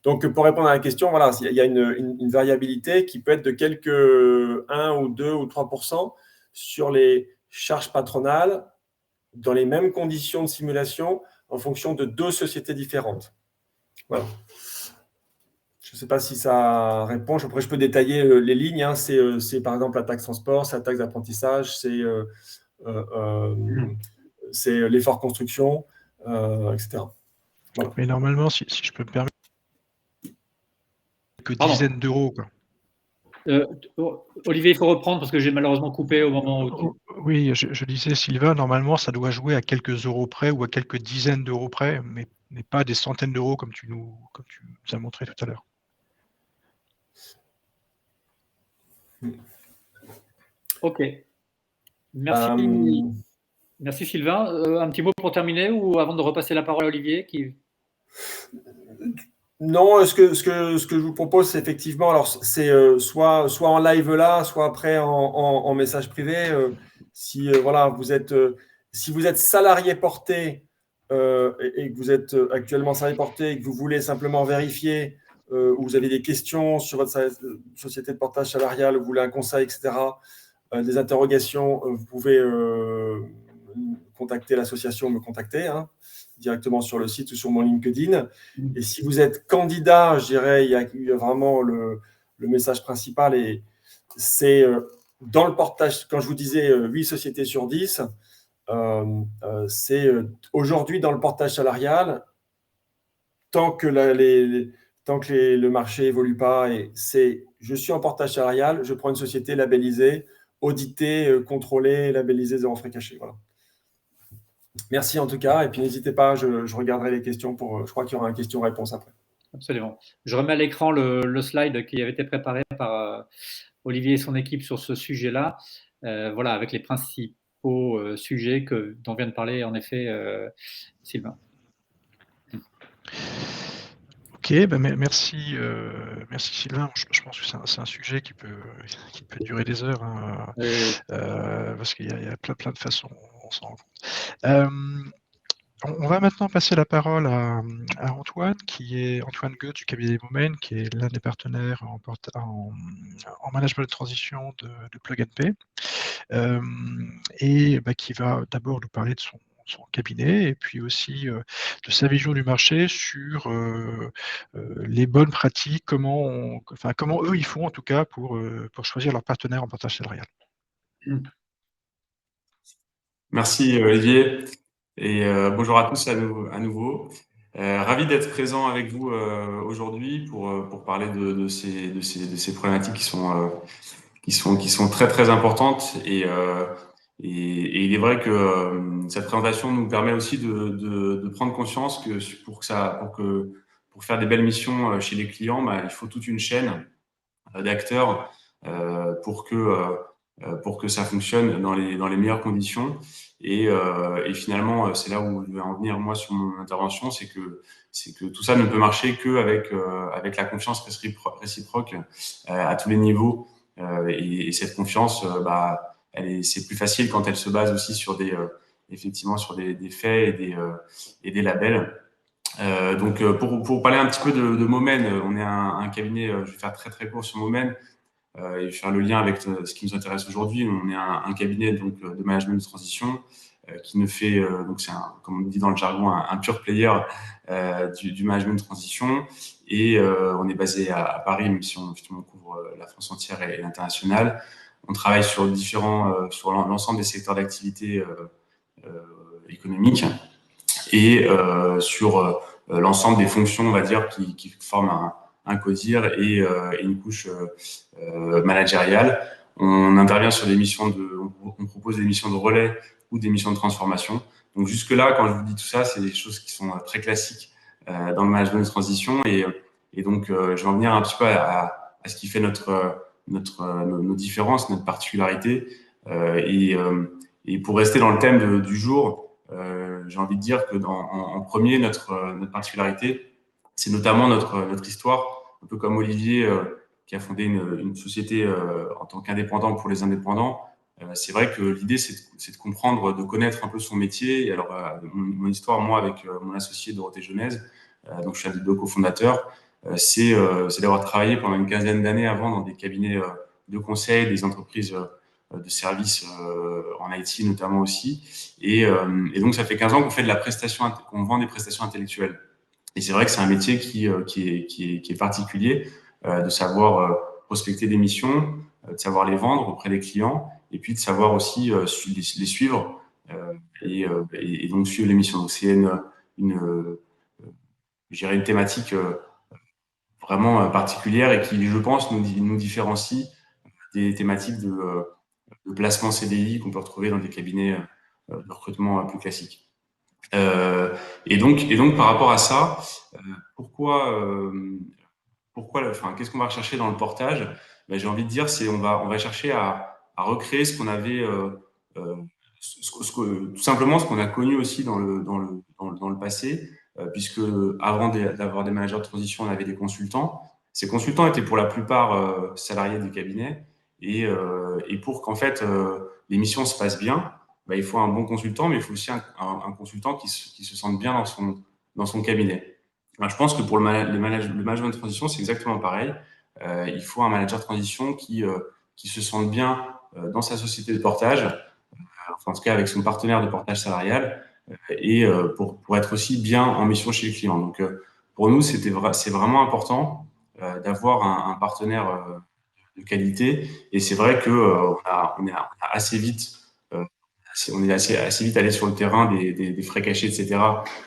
Donc, pour répondre à la question, voilà, il y a une variabilité qui peut être de quelques 1 ou 2 ou 3% sur les charges patronales dans les mêmes conditions de simulation en fonction de 2 sociétés différentes. Voilà. Je ne sais pas si ça répond. Après, je peux détailler les lignes. Hein. C'est par exemple la taxe transport, c'est la taxe d'apprentissage, c'est l'effort construction, etc. Voilà. Mais normalement, si je peux me permettre, que dizaines d'euros, quoi. Olivier, il faut reprendre parce que j'ai malheureusement coupé au moment où… Oui, je disais, Sylvain, normalement, ça doit jouer à quelques euros près ou à quelques dizaines d'euros près, mais pas des centaines d'euros comme tu nous as montré tout à l'heure. Ok. Merci. Merci Sylvain. Un petit mot pour terminer ou avant de repasser la parole à Olivier Non, ce que je vous propose, c'est effectivement, alors c'est soit en live là, soit après en message privé. Si vous êtes salarié porté et que vous êtes actuellement salarié porté et que vous voulez simplement vérifier ou vous avez des questions sur votre société de portage salarial, vous voulez un conseil, etc., des interrogations, vous pouvez contacter l'association, me contacter directement sur le site ou sur mon LinkedIn. Et si vous êtes candidat, je dirais, il y a vraiment le message principal, et c'est dans le portage, quand je vous disais 8 sociétés sur 10, c'est aujourd'hui dans le portage salarial, tant que le marché évolue pas, et je suis en portage salarial, je prends une société labellisée, auditée, contrôlée, labellisée, zéro frais cachés. Voilà. Merci en tout cas, et puis n'hésitez pas, je regarderai les questions je crois qu'il y aura une question-réponse après. Absolument. Je remets à l'écran le slide qui avait été préparé par Olivier et son équipe sur ce sujet-là, voilà, avec les principaux sujets dont vient de parler en effet Sylvain. Ok, merci, merci Sylvain. Je pense que c'est un sujet qui peut durer des heures, hein, parce qu'il y a plein de façons, on s'en rend compte. On va maintenant passer la parole à Antoine, qui est Antoine Goetz du cabinet Momen, qui est l'un des partenaires en management de transition de Plug and Pay, et qui va d'abord nous parler de son cabinet et puis aussi de sa vision du marché sur les bonnes pratiques, comment eux ils font en tout cas pour choisir leur partenaire en portage salarial. Merci Olivier et bonjour à tous à nouveau. Ravi d'être présent avec vous aujourd'hui pour parler de ces problématiques qui sont très très importantes et il est vrai que cette présentation nous permet aussi de prendre conscience que pour faire des belles missions chez les clients, il faut toute une chaîne d'acteurs pour que ça fonctionne dans les meilleures conditions. Et finalement, c'est là où je vais en venir moi sur mon intervention, c'est que tout ça ne peut marcher avec la confiance réciproque à tous les niveaux. Et cette confiance, c'est plus facile quand elle se base aussi sur effectivement sur des faits et des labels. Donc, pour parler un petit peu de Momen, on est un cabinet, je vais faire très très court sur Momen, et faire le lien avec ce qui nous intéresse aujourd'hui. On est un cabinet donc, de management de transition qui ne fait, donc c'est comme on dit dans le jargon, un pure player du management de transition. Et on est basé à Paris, même si on couvre la France entière et l'international. On travaille sur l'ensemble des secteurs d'activité économique et sur l'ensemble des fonctions, on va dire, qui forment un CODIR et une couche managériale. On intervient sur on propose des missions de relais ou des missions de transformation. Donc jusque-là, quand je vous dis tout ça, c'est des choses qui sont très classiques dans le management de transition. Et donc, je vais en venir un petit peu à ce qui fait nos différences, notre particularité. Et pour rester dans le thème du jour, j'ai envie de dire que en premier, notre particularité, c'est notamment notre histoire, un peu comme Olivier qui a fondé une société en tant qu'indépendant pour les indépendants. C'est vrai que l'idée, c'est de comprendre, de connaître un peu son métier. Et alors, mon histoire, moi, avec mon associé Dorothée Genèse, donc je suis un des deux cofondateurs, c'est d'avoir travaillé pendant une quinzaine d'années avant dans des cabinets de conseil, des entreprises de services en IT notamment aussi. Et donc, ça fait 15 ans qu'on fait qu'on vend des prestations intellectuelles. Et c'est vrai que c'est un métier qui est particulier, de savoir prospecter des missions, de savoir les vendre auprès des clients, et puis de savoir aussi les suivre et donc suivre les missions. Donc c'est je dirais une thématique vraiment particulière et qui, je pense, nous différencie des thématiques de placement CDI qu'on peut retrouver dans des cabinets de recrutement plus classiques. Et donc par rapport à ça, qu'est-ce qu'on va rechercher dans le portage? J'ai envie de dire, on va chercher à recréer ce qu'on avait, tout simplement ce qu'on a connu aussi dans le passé, puisque avant d'avoir des managers de transition, on avait des consultants. Ces consultants étaient pour la plupart salariés du cabinet, et pour qu'en fait les missions se passent bien, il faut un bon consultant, mais il faut aussi un consultant qui se sente bien dans son cabinet. Je pense que pour le management de transition, c'est exactement pareil. Il faut un manager de transition qui se sente bien dans sa société de portage, en tout cas avec son partenaire de portage salarial, et pour être aussi bien en mission chez le client. Donc, pour nous, c'est vraiment important d'avoir un partenaire de qualité. Et c'est vrai que on est assez vite assez vite allé sur le terrain des frais cachés, etc.,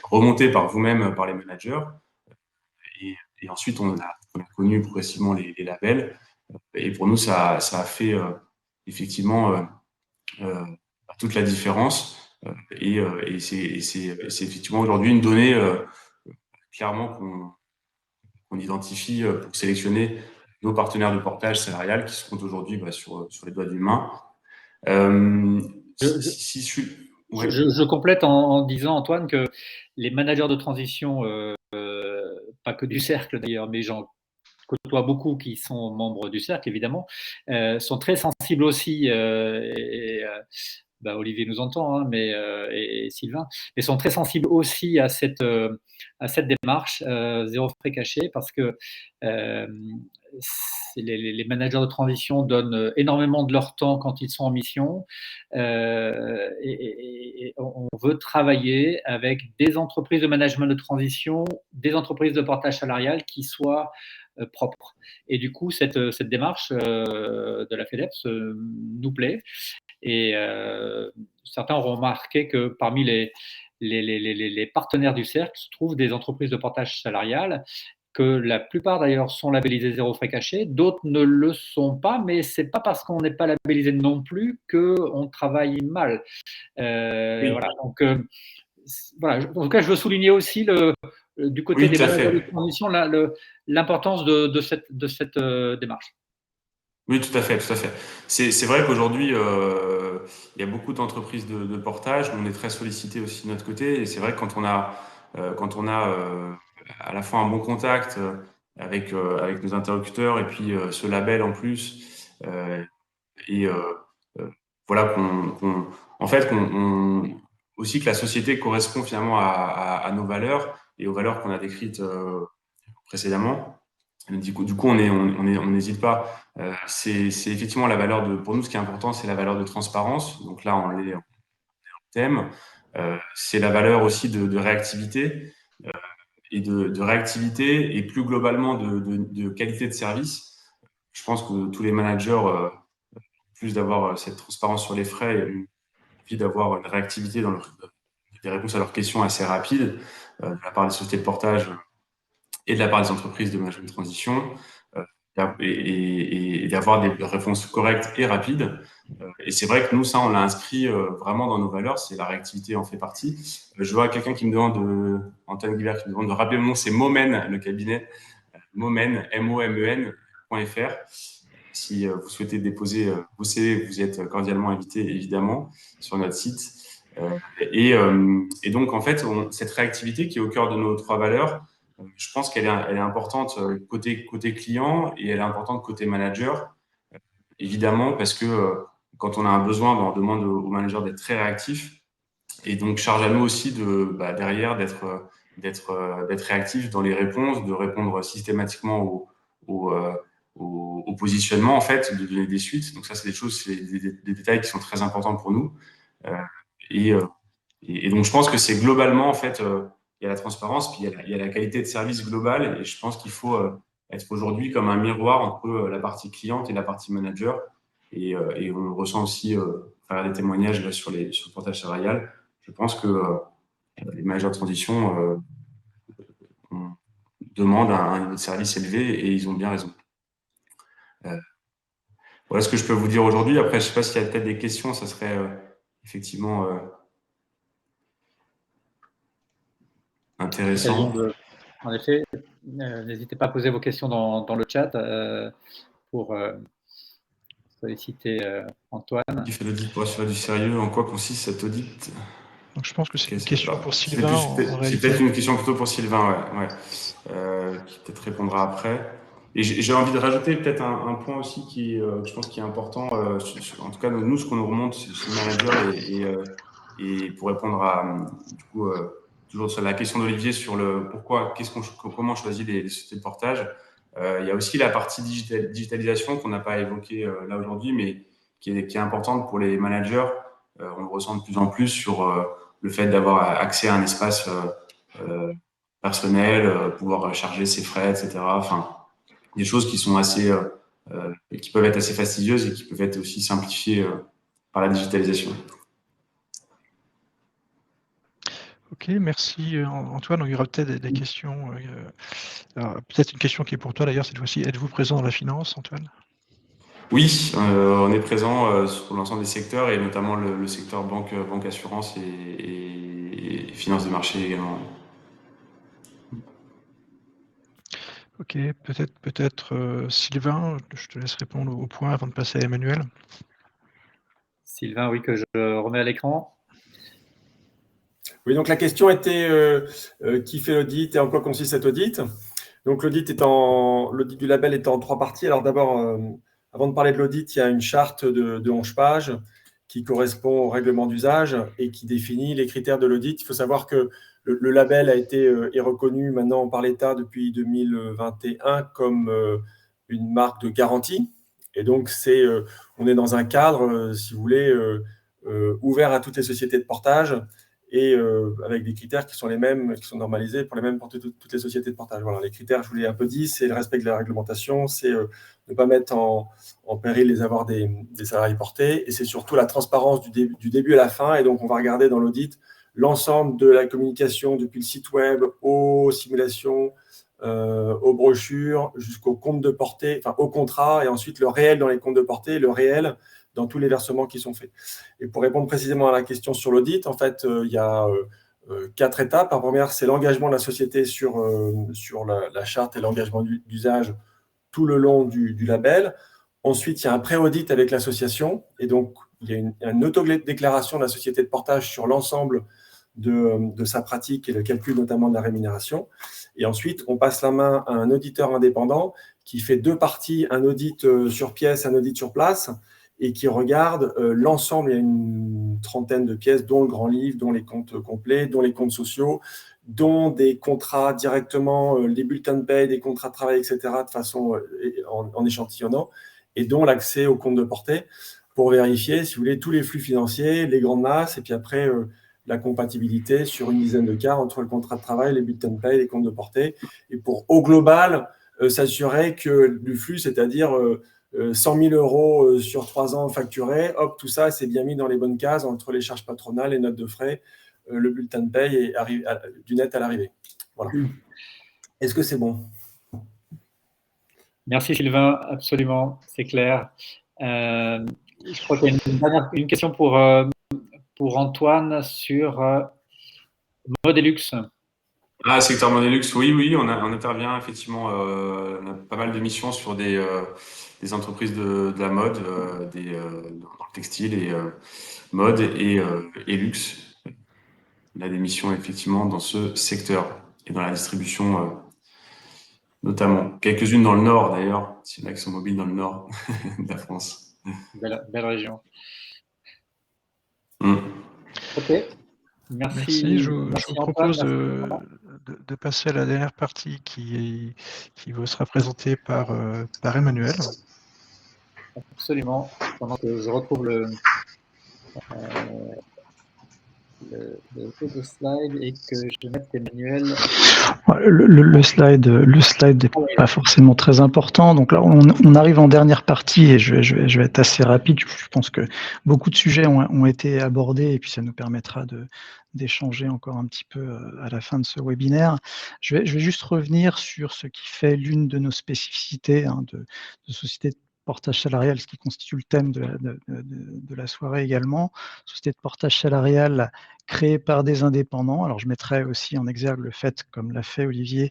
remontés par vous-même, par les managers. Et ensuite, on a connu progressivement les labels. Et pour nous, ça a fait effectivement toute la différence. Et c'est effectivement aujourd'hui une donnée clairement qu'on identifie pour sélectionner nos partenaires de portage salarial qui se comptent aujourd'hui sur les doigts d'une main. Je complète en disant, Antoine, que les managers de transition, pas que du cercle d'ailleurs, mais j'en côtoie beaucoup qui sont membres du cercle, évidemment, sont très sensibles aussi, Olivier nous entend, hein, et Sylvain, mais sont très sensibles aussi à cette démarche zéro frais cachés, parce que les managers de transition donnent énormément de leur temps quand ils sont en mission, et on veut travailler avec des entreprises de management de transition, des entreprises de portage salarial qui soient propres. Et du coup, cette démarche de la FEDEPS nous plaît. Et certains auront remarqué que parmi les partenaires du cercle se trouvent des entreprises de portage salarial, que la plupart d'ailleurs sont labellisées zéro frais cachés, d'autres ne le sont pas, mais ce n'est pas parce qu'on n'est pas labellisé non plus qu'on travaille mal. Oui. Voilà, donc, voilà. En tout cas, je veux souligner aussi du côté Oui, des tout à managers fait. de transition l'importance de cette démarche. Oui, tout à fait, tout à fait. C'est vrai qu'aujourd'hui, il y a beaucoup d'entreprises de portage. On est très sollicité aussi de notre côté. Et c'est vrai que quand on a à la fois un bon contact avec nos interlocuteurs et puis ce label en plus, et euh, voilà en fait aussi que la société correspond finalement à nos valeurs et aux valeurs qu'on a décrites précédemment. Du coup, on n'hésite pas. C'est effectivement la valeur pour nous, ce qui est important, c'est la valeur de transparence. Donc là, on l'est en thème. C'est la valeur aussi de réactivité et de réactivité et plus globalement de qualité de service. Je pense que tous les managers, en plus d'avoir cette transparence sur les frais, ont envie d'avoir une réactivité dans des réponses à leurs questions assez rapides de la part des sociétés de portage et de la part des entreprises de management de transition, et d'avoir des réponses correctes et rapides. Et c'est vrai que nous, ça, on l'a inscrit vraiment dans nos valeurs, c'est la réactivité en fait partie. Je vois quelqu'un qui me demande, Antoine Guibert, qui me demande de rappeler mon nom, c'est Momen, le cabinet, Momen, momen.fr. Si vous souhaitez déposer vos CV, vous êtes cordialement invité, évidemment, sur notre site. Et donc, en fait, cette réactivité qui est au cœur de nos trois valeurs, je pense qu'elle est importante côté client et elle est importante côté manager, évidemment, parce que quand on a un besoin, on demande au manager d'être très réactif. Et donc, charge à nous aussi derrière d'être réactif dans les réponses, de répondre systématiquement au positionnement, en fait, de donner des suites. Donc ça, c'est des choses, c'est des détails qui sont très importants pour nous. Et donc, je pense que c'est globalement, en fait, il y a la transparence, puis il y a la qualité de service globale. Et je pense qu'il faut être aujourd'hui comme un miroir entre la partie cliente et la partie manager. Et on le ressent aussi à travers des témoignages là, sur le portage salarial. Je pense que les managers de transition demandent un niveau de service élevé et ils ont bien raison. Voilà ce que je peux vous dire aujourd'hui. Après, je ne sais pas s'il y a peut-être des questions, ça serait effectivement intéressant. En effet, n'hésitez pas à poser vos questions dans le chat pour solliciter Antoine. Qui fait l'audit pour assurer du sérieux? En quoi consiste cet audit? Donc je pense que c'est une question pour Sylvain. C'est peut-être une question plutôt pour Sylvain, ouais. Qui peut-être répondra après. Et j'ai envie de rajouter peut-être un point aussi qui, je pense, qui est important. En tout cas, nous, ce qu'on nous remonte chez le manager et pour répondre à du coup toujours sur la question d'Olivier sur le pourquoi, comment on choisit les sociétés de portage. Il y a aussi la partie digitalisation qu'on n'a pas évoquée là aujourd'hui, mais qui est importante pour les managers. On le ressent de plus en plus sur le fait d'avoir accès à un espace personnel, pouvoir charger ses frais, etc. Enfin, des choses qui sont qui peuvent être assez fastidieuses et qui peuvent être aussi simplifiées par la digitalisation. Ok, merci Antoine. Il y aura peut-être des questions. Peut-être une question qui est pour toi d'ailleurs cette fois-ci. Êtes-vous présent dans la finance, Antoine? Oui, on est présent sur l'ensemble des secteurs et notamment le secteur banque assurance et finance de marché également. Ok, peut-être Sylvain, je te laisse répondre au point avant de passer à Emmanuel. Sylvain, oui, que je remets à l'écran. Oui, donc la question était qui fait l'audit et en quoi consiste cet audit? Donc l'audit du label est en 3 parties. Alors d'abord, avant de parler de l'audit, il y a une charte de 11 pages qui correspond au règlement d'usage et qui définit les critères de l'audit. Il faut savoir que le label est reconnu maintenant par l'État depuis 2021 comme une marque de garantie. Et donc, on est dans un cadre, si vous voulez, ouvert à toutes les sociétés de portage et avec des critères qui sont les mêmes, qui sont normalisés pour toutes les sociétés de portage. Voilà, les critères, je vous l'ai un peu dit, c'est le respect de la réglementation, c'est ne pas mettre en péril les avoirs des salariés portés, et c'est surtout la transparence du début à la fin. Et donc, on va regarder dans l'audit l'ensemble de la communication depuis le site web aux simulations, aux brochures, jusqu'au compte de portée, enfin au contrat, et ensuite le réel dans les comptes de portée, le réel dans tous les versements qui sont faits. Et pour répondre précisément à la question sur l'audit, en fait, il y a 4 étapes. La première, c'est l'engagement de la société sur la charte et l'engagement d'usage tout le long du label. Ensuite, il y a un pré-audit avec l'association, et donc il y a une autodéclaration de la société de portage sur l'ensemble de sa pratique et le calcul notamment de la rémunération. Et ensuite, on passe la main à un auditeur indépendant qui fait 2 parties, un audit sur pièce, un audit sur place, et qui regarde l'ensemble. Il y a une trentaine de pièces, dont le grand livre, dont les comptes complets, dont les comptes sociaux, dont des contrats directement, les bulletins de paie, des contrats de travail, etc., de façon en échantillonnant, et dont l'accès aux comptes de portée pour vérifier, si vous voulez, tous les flux financiers, les grandes masses, et puis après, la compatibilité sur une dizaine de cas entre le contrat de travail, les bulletins de paie, les comptes de portée, et pour, au global, s'assurer que du flux, c'est-à-dire 100 000 € sur 3 ans facturés, hop, tout ça, c'est bien mis dans les bonnes cases entre les charges patronales, les notes de frais, le bulletin de paye et du net à l'arrivée. Voilà. Est-ce que c'est bon? Merci Sylvain, absolument, c'est clair. Je crois qu'il y a une question pour Antoine sur Modelux. Secteur Modelux, oui, on intervient effectivement, on a pas mal de missions sur des entreprises de la mode, dans le textile et mode et luxe. On a des missions effectivement dans ce secteur et dans la distribution notamment. Quelques-unes dans le nord d'ailleurs, s'il y en a qui sont mobiles dans le nord de la France. Belle région. Ok. Merci. Je vous propose de passer à la dernière partie qui vous sera présentée par Emmanuel. Absolument. Pendant que je retrouve le slide et que je mette Emmanuel. Le slide n'est pas forcément très important. Donc là, on arrive en dernière partie et je vais être assez rapide. Je pense que beaucoup de sujets ont été abordés et puis ça nous permettra d'échanger encore un petit peu à la fin de ce webinaire. Je vais juste revenir sur ce qui fait l'une de nos spécificités de société de portage salarial, ce qui constitue le thème de la soirée également. Société de portage salarial créée par des indépendants. Alors je mettrai aussi en exergue le fait, comme l'a fait Olivier,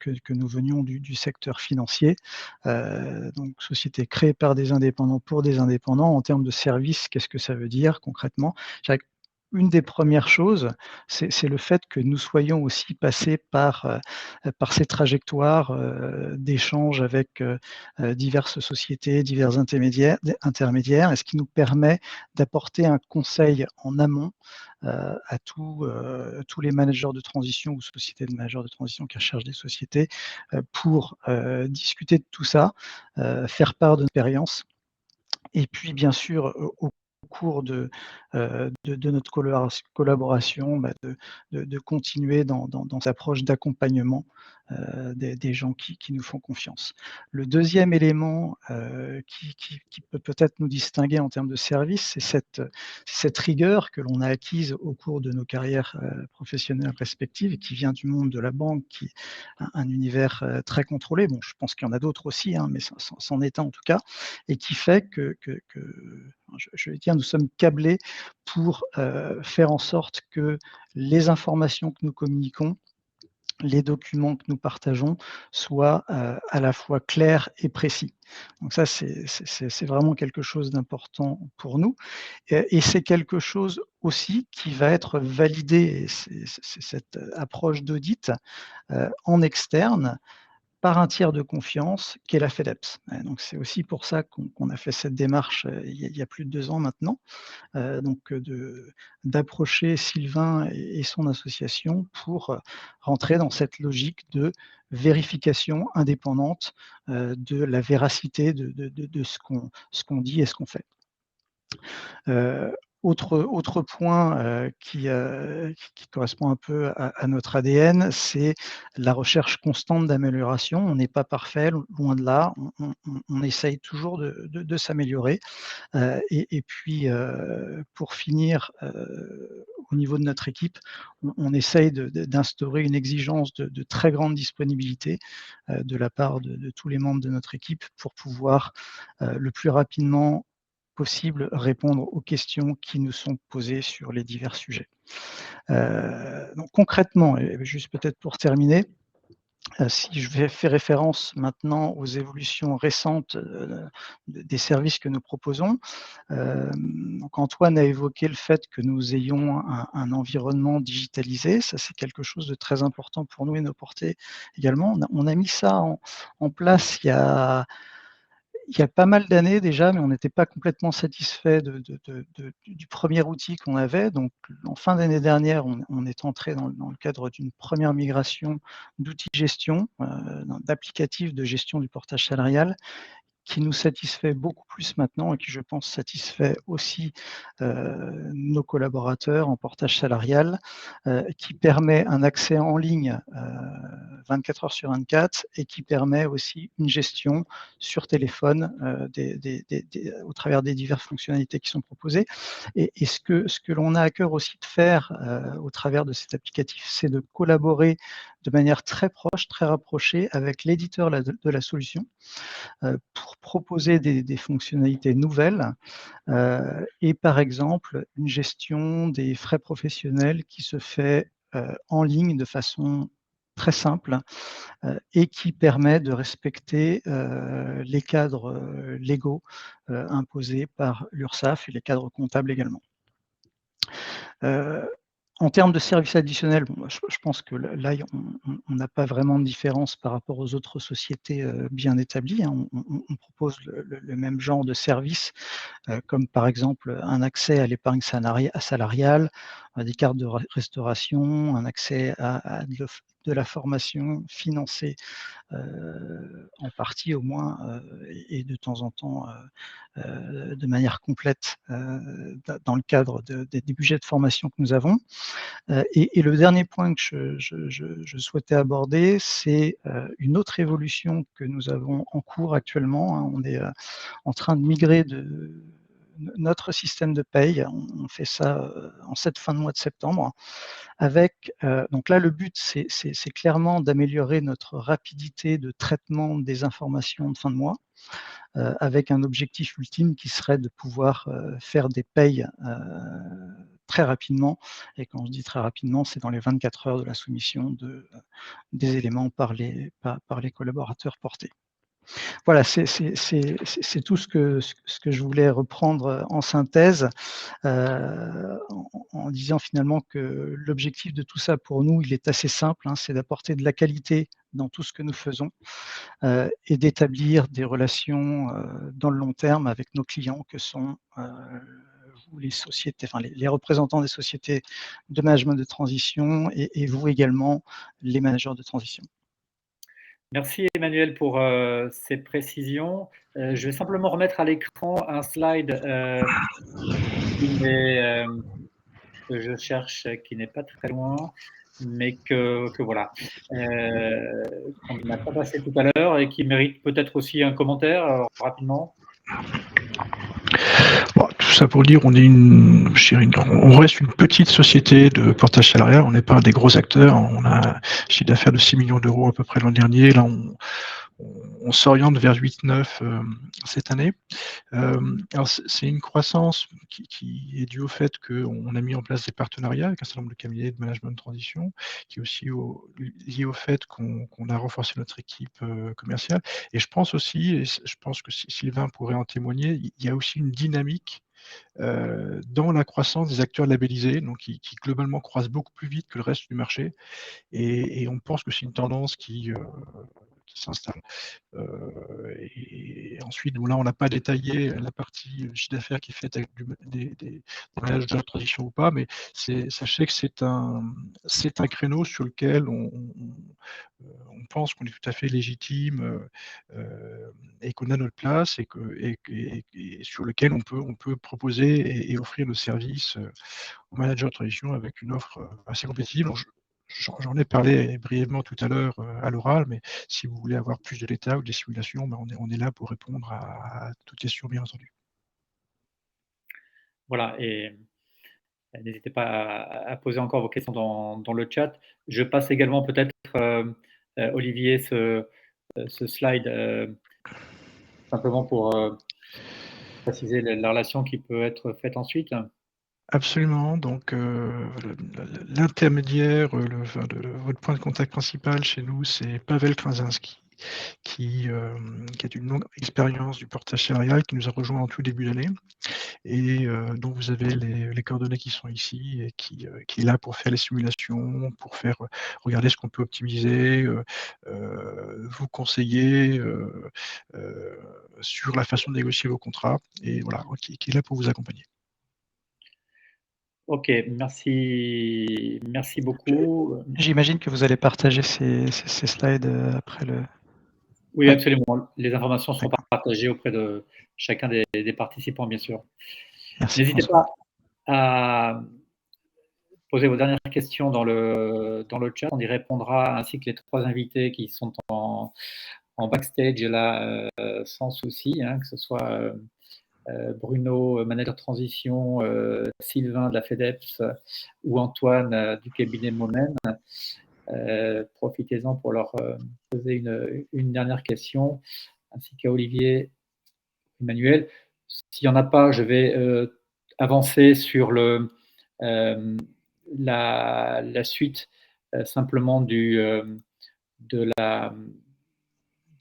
que nous venions du secteur financier. Donc société créée par des indépendants pour des indépendants. En termes de services, qu'est-ce que ça veut dire concrètement? Une des premières choses, c'est le fait que nous soyons aussi passés par ces trajectoires d'échanges avec diverses sociétés, divers intermédiaires, et ce qui nous permet d'apporter un conseil en amont à tous les managers de transition ou sociétés de managers de transition qui recherchent des sociétés pour discuter de tout ça, faire part de l'expérience. Et puis, bien sûr, au cours de notre collaboration, de continuer dans cette approche d'accompagnement des gens qui nous font confiance. Le deuxième élément qui peut peut-être nous distinguer en termes de service, c'est cette rigueur que l'on a acquise au cours de nos carrières professionnelles respectives et qui vient du monde de la banque, qui est un univers très contrôlé. Bon, je pense qu'il y en a d'autres aussi, mais c'en est un en tout cas, et qui fait que je vais dire, nous sommes câblés pour faire en sorte que les informations que nous communiquons, les documents que nous partageons soient à la fois clairs et précis. Donc ça, c'est vraiment quelque chose d'important pour nous. Et c'est quelque chose aussi qui va être validé, c'est cette approche d'audit en externe, par un tiers de confiance qu'est la FEDEPS. Donc c'est aussi pour ça qu'on a fait cette démarche il y a plus de 2 ans maintenant, donc d'approcher Sylvain et son association pour rentrer dans cette logique de vérification indépendante de la véracité de ce qu'on dit et ce qu'on fait. Autre point qui correspond un peu à notre ADN, c'est la recherche constante d'amélioration. On n'est pas parfait, loin de là. On essaye toujours de s'améliorer. Et puis, pour finir, au niveau de notre équipe, on essaye d'instaurer une exigence de très grande disponibilité de la part de tous les membres de notre équipe pour pouvoir le plus rapidement possible répondre aux questions qui nous sont posées sur les divers sujets. Donc concrètement, et juste peut-être pour terminer, si je vais faire référence maintenant aux évolutions récentes des services que nous proposons, donc Antoine a évoqué le fait que nous ayons un environnement digitalisé. Ça, c'est quelque chose de très important pour nous et nos portées également. On a mis ça en place il y a pas mal d'années déjà, mais on n'était pas complètement satisfait du premier outil qu'on avait. Donc, en fin d'année dernière, on est entré dans le cadre d'une première migration d'outils de gestion, d'applicatifs de gestion du portage salarial, qui nous satisfait beaucoup plus maintenant et qui, je pense, satisfait aussi nos collaborateurs en portage salarial, qui permet un accès en ligne 24 heures sur 24 et qui permet aussi une gestion sur téléphone au travers des diverses fonctionnalités qui sont proposées. Et ce que l'on a à cœur aussi de faire au travers de cet applicatif, c'est de collaborer de manière très proche, très rapprochée avec l'éditeur de la solution pour proposer des fonctionnalités nouvelles et par exemple une gestion des frais professionnels qui se fait en ligne de façon très simple et qui permet de respecter les cadres légaux imposés par l'URSSAF et les cadres comptables également. En termes de services additionnels, bon, je pense que là, on n'a pas vraiment de différence par rapport aux autres sociétés bien établies. Hein. On propose le même genre de services, comme par exemple un accès à l'épargne salariale, des cartes de restauration, un accès à de la formation financée en partie au moins et de temps en temps de manière complète dans le cadre des budgets de formation que nous avons. Et le dernier point que je souhaitais aborder, c'est une autre évolution que nous avons en cours actuellement. Hein. On est en train de migrer notre système de paye. On fait ça en cette fin de mois de septembre. Avec, donc là, le but, c'est clairement d'améliorer notre rapidité de traitement des informations de fin de mois, avec un objectif ultime qui serait de pouvoir faire des payes très rapidement. Et quand je dis très rapidement, c'est dans les 24 heures de la soumission des éléments par les collaborateurs portés. Voilà, c'est tout ce que je voulais reprendre en synthèse, en disant finalement que l'objectif de tout ça pour nous, il est assez simple, hein, c'est d'apporter de la qualité dans tout ce que nous faisons et d'établir des relations dans le long terme avec nos clients que sont vous, les sociétés, enfin les représentants des sociétés de management de transition et vous également, les managers de transition. Merci Emmanuel pour ces précisions. Je vais simplement remettre à l'écran un slide que je cherche, qui n'est pas très loin, mais que voilà, qu'on n'a pas passé tout à l'heure et qui mérite peut-être aussi un commentaire rapidement. Bon, tout ça pour dire, on reste une petite société de portage salarial, on n'est pas des gros acteurs, on a un chiffre d'affaires de 6 millions d'euros à peu près l'an dernier, là on s'oriente vers 8-9 cette année. Alors c'est une croissance qui est due au fait qu'on a mis en place des partenariats avec un certain nombre de cabinets de management de transition, qui est aussi lié au fait qu'on a renforcé notre équipe commerciale. Et je pense aussi, et je pense que Sylvain pourrait en témoigner, il y a aussi une dynamique dans la croissance des acteurs labellisés, donc qui globalement croissent beaucoup plus vite que le reste du marché. Et on pense que c'est une tendance qui s'installe. Et ensuite, bon, là, on n'a pas détaillé la partie chiffre d'affaires qui est faite avec des managers de transition ou pas, mais sachez que c'est un créneau sur lequel on pense qu'on est tout à fait légitime et qu'on a notre place et sur lequel on peut proposer et offrir nos services aux managers de transition avec une offre assez compétitive. Donc, j'en ai parlé brièvement tout à l'heure à l'oral, mais si vous voulez avoir plus de détails ou des simulations, ben on est là pour répondre à toute question, bien entendu. Voilà, et n'hésitez pas à poser encore vos questions dans le chat. Je passe également peut-être, Olivier, ce slide, simplement pour préciser la relation qui peut être faite ensuite. Absolument. Donc, l'intermédiaire, votre point de contact principal chez nous, c'est Pavel Krasinski, qui a une longue expérience du portage salarial, qui nous a rejoint en tout début d'année et dont vous avez les coordonnées qui sont ici et qui est là pour faire les simulations, pour faire regarder ce qu'on peut optimiser, vous conseiller sur la façon de négocier vos contrats et voilà, qui est là pour vous accompagner. Ok, merci beaucoup. J'imagine que vous allez partager ces slides après le. Oui, Ouais. absolument. Les informations sont D'accord. partagées auprès de chacun des participants, bien sûr. Merci. N'hésitez François. pas à poser vos dernières questions dans le chat. On y répondra, ainsi que les 3 invités qui sont en backstage là, sans souci, hein, que ce soit Bruno, manager de transition, Sylvain de la FEDEPS ou Antoine du cabinet Momen. Profitez-en pour leur poser une dernière question, ainsi qu'à Olivier, Emmanuel. S'il n'y en a pas, je vais avancer sur la suite simplement de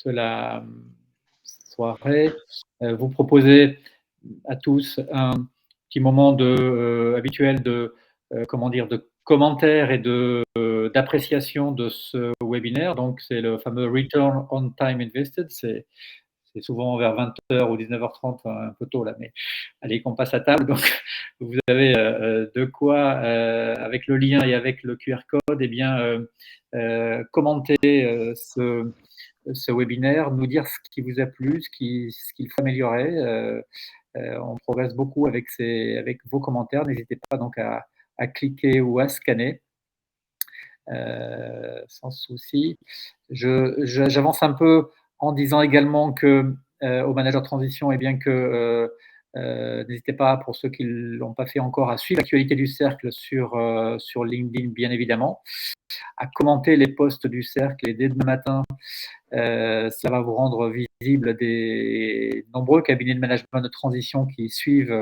la soirée. Vous proposez à tous un petit moment habituel de commentaires et d'appréciation de ce webinaire. Donc, c'est le fameux Return on Time Invested. C'est souvent vers 20h ou 19h30, un peu tôt là, mais allez, qu'on passe à table. Donc, vous avez de quoi, avec le lien et avec le QR code, eh bien, commenter ce webinaire, nous dire ce qui vous a plu, ce qu'il faut améliorer. On progresse beaucoup avec vos commentaires. N'hésitez pas donc à cliquer ou à scanner. Sans souci. J'avance un peu en disant également que au manager de transition, eh bien que n'hésitez pas, pour ceux qui ne l'ont pas fait encore, à suivre l'actualité du cercle sur LinkedIn, bien évidemment, à commenter les posts du cercle, et dès demain matin, ça va vous rendre visible des nombreux cabinets de management de transition qui suivent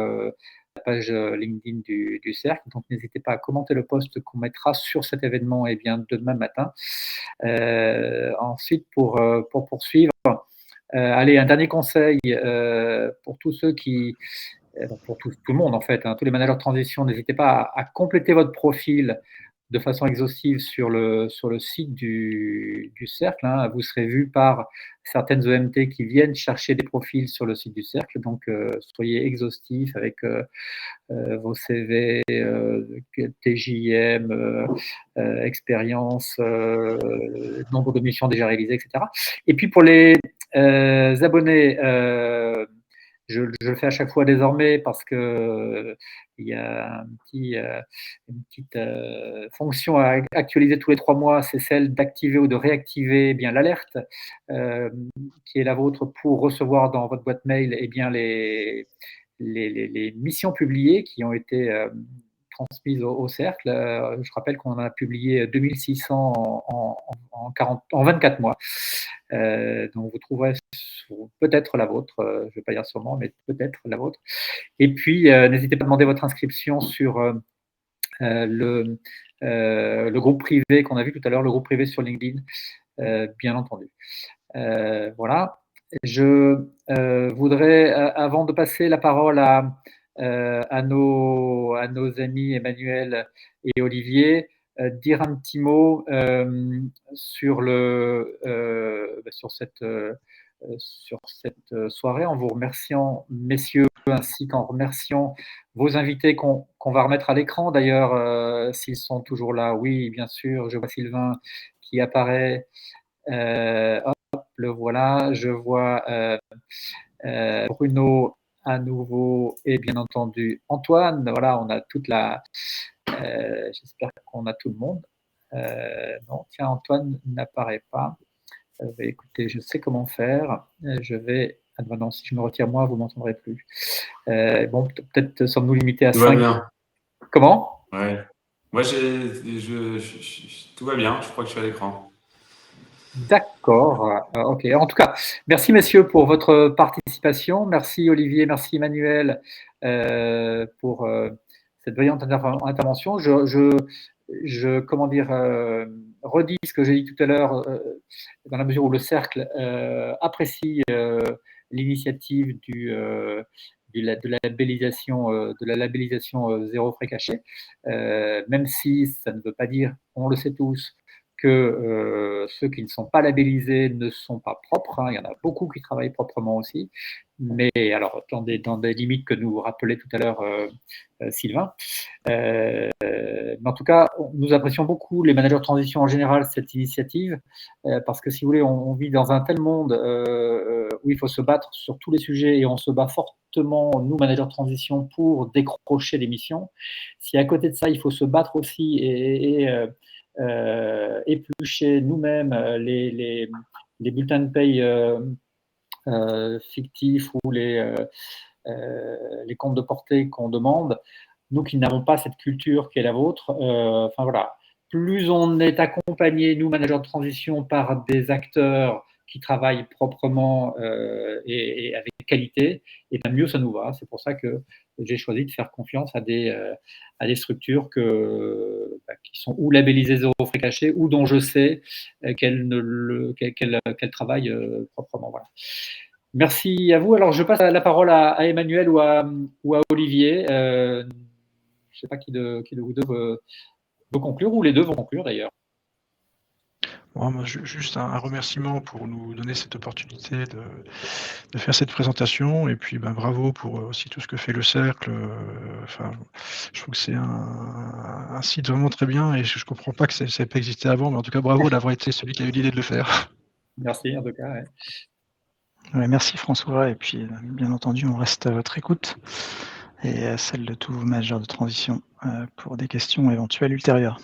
la page LinkedIn du cercle. Donc, n'hésitez pas à commenter le post qu'on mettra sur cet événement de demain matin. Ensuite, pour poursuivre, allez, un dernier conseil pour tous ceux pour tout le monde en fait, hein, tous les managers de transition, n'hésitez pas à compléter votre profil de façon exhaustive sur le site du cercle. Hein. Vous serez vu par certaines EMT qui viennent chercher des profils sur le site du cercle. Donc, soyez exhaustifs avec vos CV, TJM, expérience, nombre de missions déjà réalisées, etc. Et puis, pour les abonnés, je le fais à chaque fois désormais parce que il y a une petite fonction à actualiser tous les 3 mois, c'est celle d'activer ou de réactiver l'alerte qui est la vôtre pour recevoir dans votre boîte mail les missions publiées qui ont été transmises au cercle. Je rappelle qu'on en a publié 2600 en 24 mois. Donc, vous trouverez peut-être la vôtre, je ne vais pas dire sûrement, mais peut-être la vôtre. Et puis, n'hésitez pas à demander votre inscription sur le groupe privé qu'on a vu tout à l'heure, le groupe privé sur LinkedIn, bien entendu. Voilà. Je voudrais, avant de passer la parole à nos amis Emmanuel et Olivier, dire un petit mot sur cette soirée, en vous remerciant, messieurs, ainsi qu'en remerciant vos invités qu'on va remettre à l'écran. D'ailleurs, s'ils sont toujours là, oui, bien sûr, je vois Sylvain qui apparaît. Hop, le voilà. Je vois Bruno à nouveau et bien entendu Antoine. Voilà, on a toute la... J'espère qu'on a tout le monde. Non, tiens, Antoine n'apparaît pas. Écoutez, je sais comment faire. Je vais... Ah non, si je me retire moi, vous ne m'entendrez plus. Bon, peut-être sommes-nous limités à Tout 5. va bien. Comment? Ouais. Moi, tout va bien. Je crois que je suis à l'écran. D'accord. Ok. En tout cas, merci messieurs pour votre participation. Merci Olivier, merci Emmanuel pour cette brillante intervention. Comment dire, redis ce que j'ai dit tout à l'heure, dans la mesure où le cercle apprécie l'initiative de la labellisation zéro frais caché, même si ça ne veut pas dire, on le sait tous, que ceux qui ne sont pas labellisés ne sont pas propres. Hein. Il y en a beaucoup qui travaillent proprement aussi, mais alors dans des limites que nous rappelait tout à l'heure Sylvain. Mais en tout cas, nous apprécions beaucoup, les managers de transition en général, cette initiative, parce que si vous voulez, on vit dans un tel monde où il faut se battre sur tous les sujets et on se bat fortement, nous, managers de transition, pour décrocher des missions. Si à côté de ça, il faut se battre aussi et éplucher nous-mêmes les bulletins de paye fictifs ou les comptes de portée qu'on demande, nous qui n'avons pas cette culture qui est la vôtre, enfin voilà, plus on est accompagné, nous, managers de transition, par des acteurs qui travaillent proprement et avec qualité, et bien mieux ça nous va. C'est pour ça que j'ai choisi de faire confiance à des structures qui sont ou labellisées zéro frais caché, ou dont je sais qu'elles travaillent proprement. Voilà. Merci à vous. Alors, je passe la parole à Emmanuel ou à Olivier. Je ne sais pas qui de vous deux veut conclure, ou les deux vont conclure d'ailleurs. Bon, moi, juste un remerciement pour nous donner cette opportunité de faire cette présentation, et puis bravo pour aussi tout ce que fait le cercle. Enfin, je trouve que c'est un site vraiment très bien, et je ne comprends pas que ça n'ait pas existé avant, mais en tout cas bravo d'avoir été celui qui a eu l'idée de le faire. Merci en tout cas. Ouais. Ouais, merci François, et puis bien entendu on reste à votre écoute et à celle de tous vos managers de transition pour des questions éventuelles ultérieures.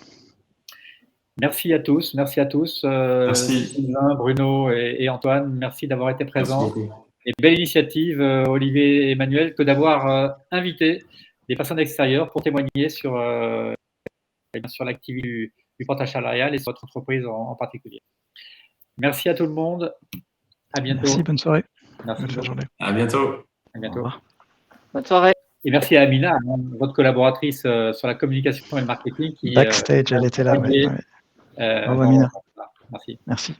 Merci à tous, merci. Sylvain, Bruno et Antoine, merci d'avoir été présents. Merci beaucoup. Et belle initiative, Olivier et Emmanuel, que d'avoir invité des personnes extérieures pour témoigner sur l'activité du portage salarial et sur votre entreprise en particulier. Merci à tout le monde. À bientôt. Merci, bonne soirée. Merci. Bonne journée. À bientôt. À bientôt. Au revoir. Bonne soirée. Et merci à Amina, votre collaboratrice sur la communication et le marketing. Backstage, elle était là. Ouais. Au revoir Amina. Merci. Merci.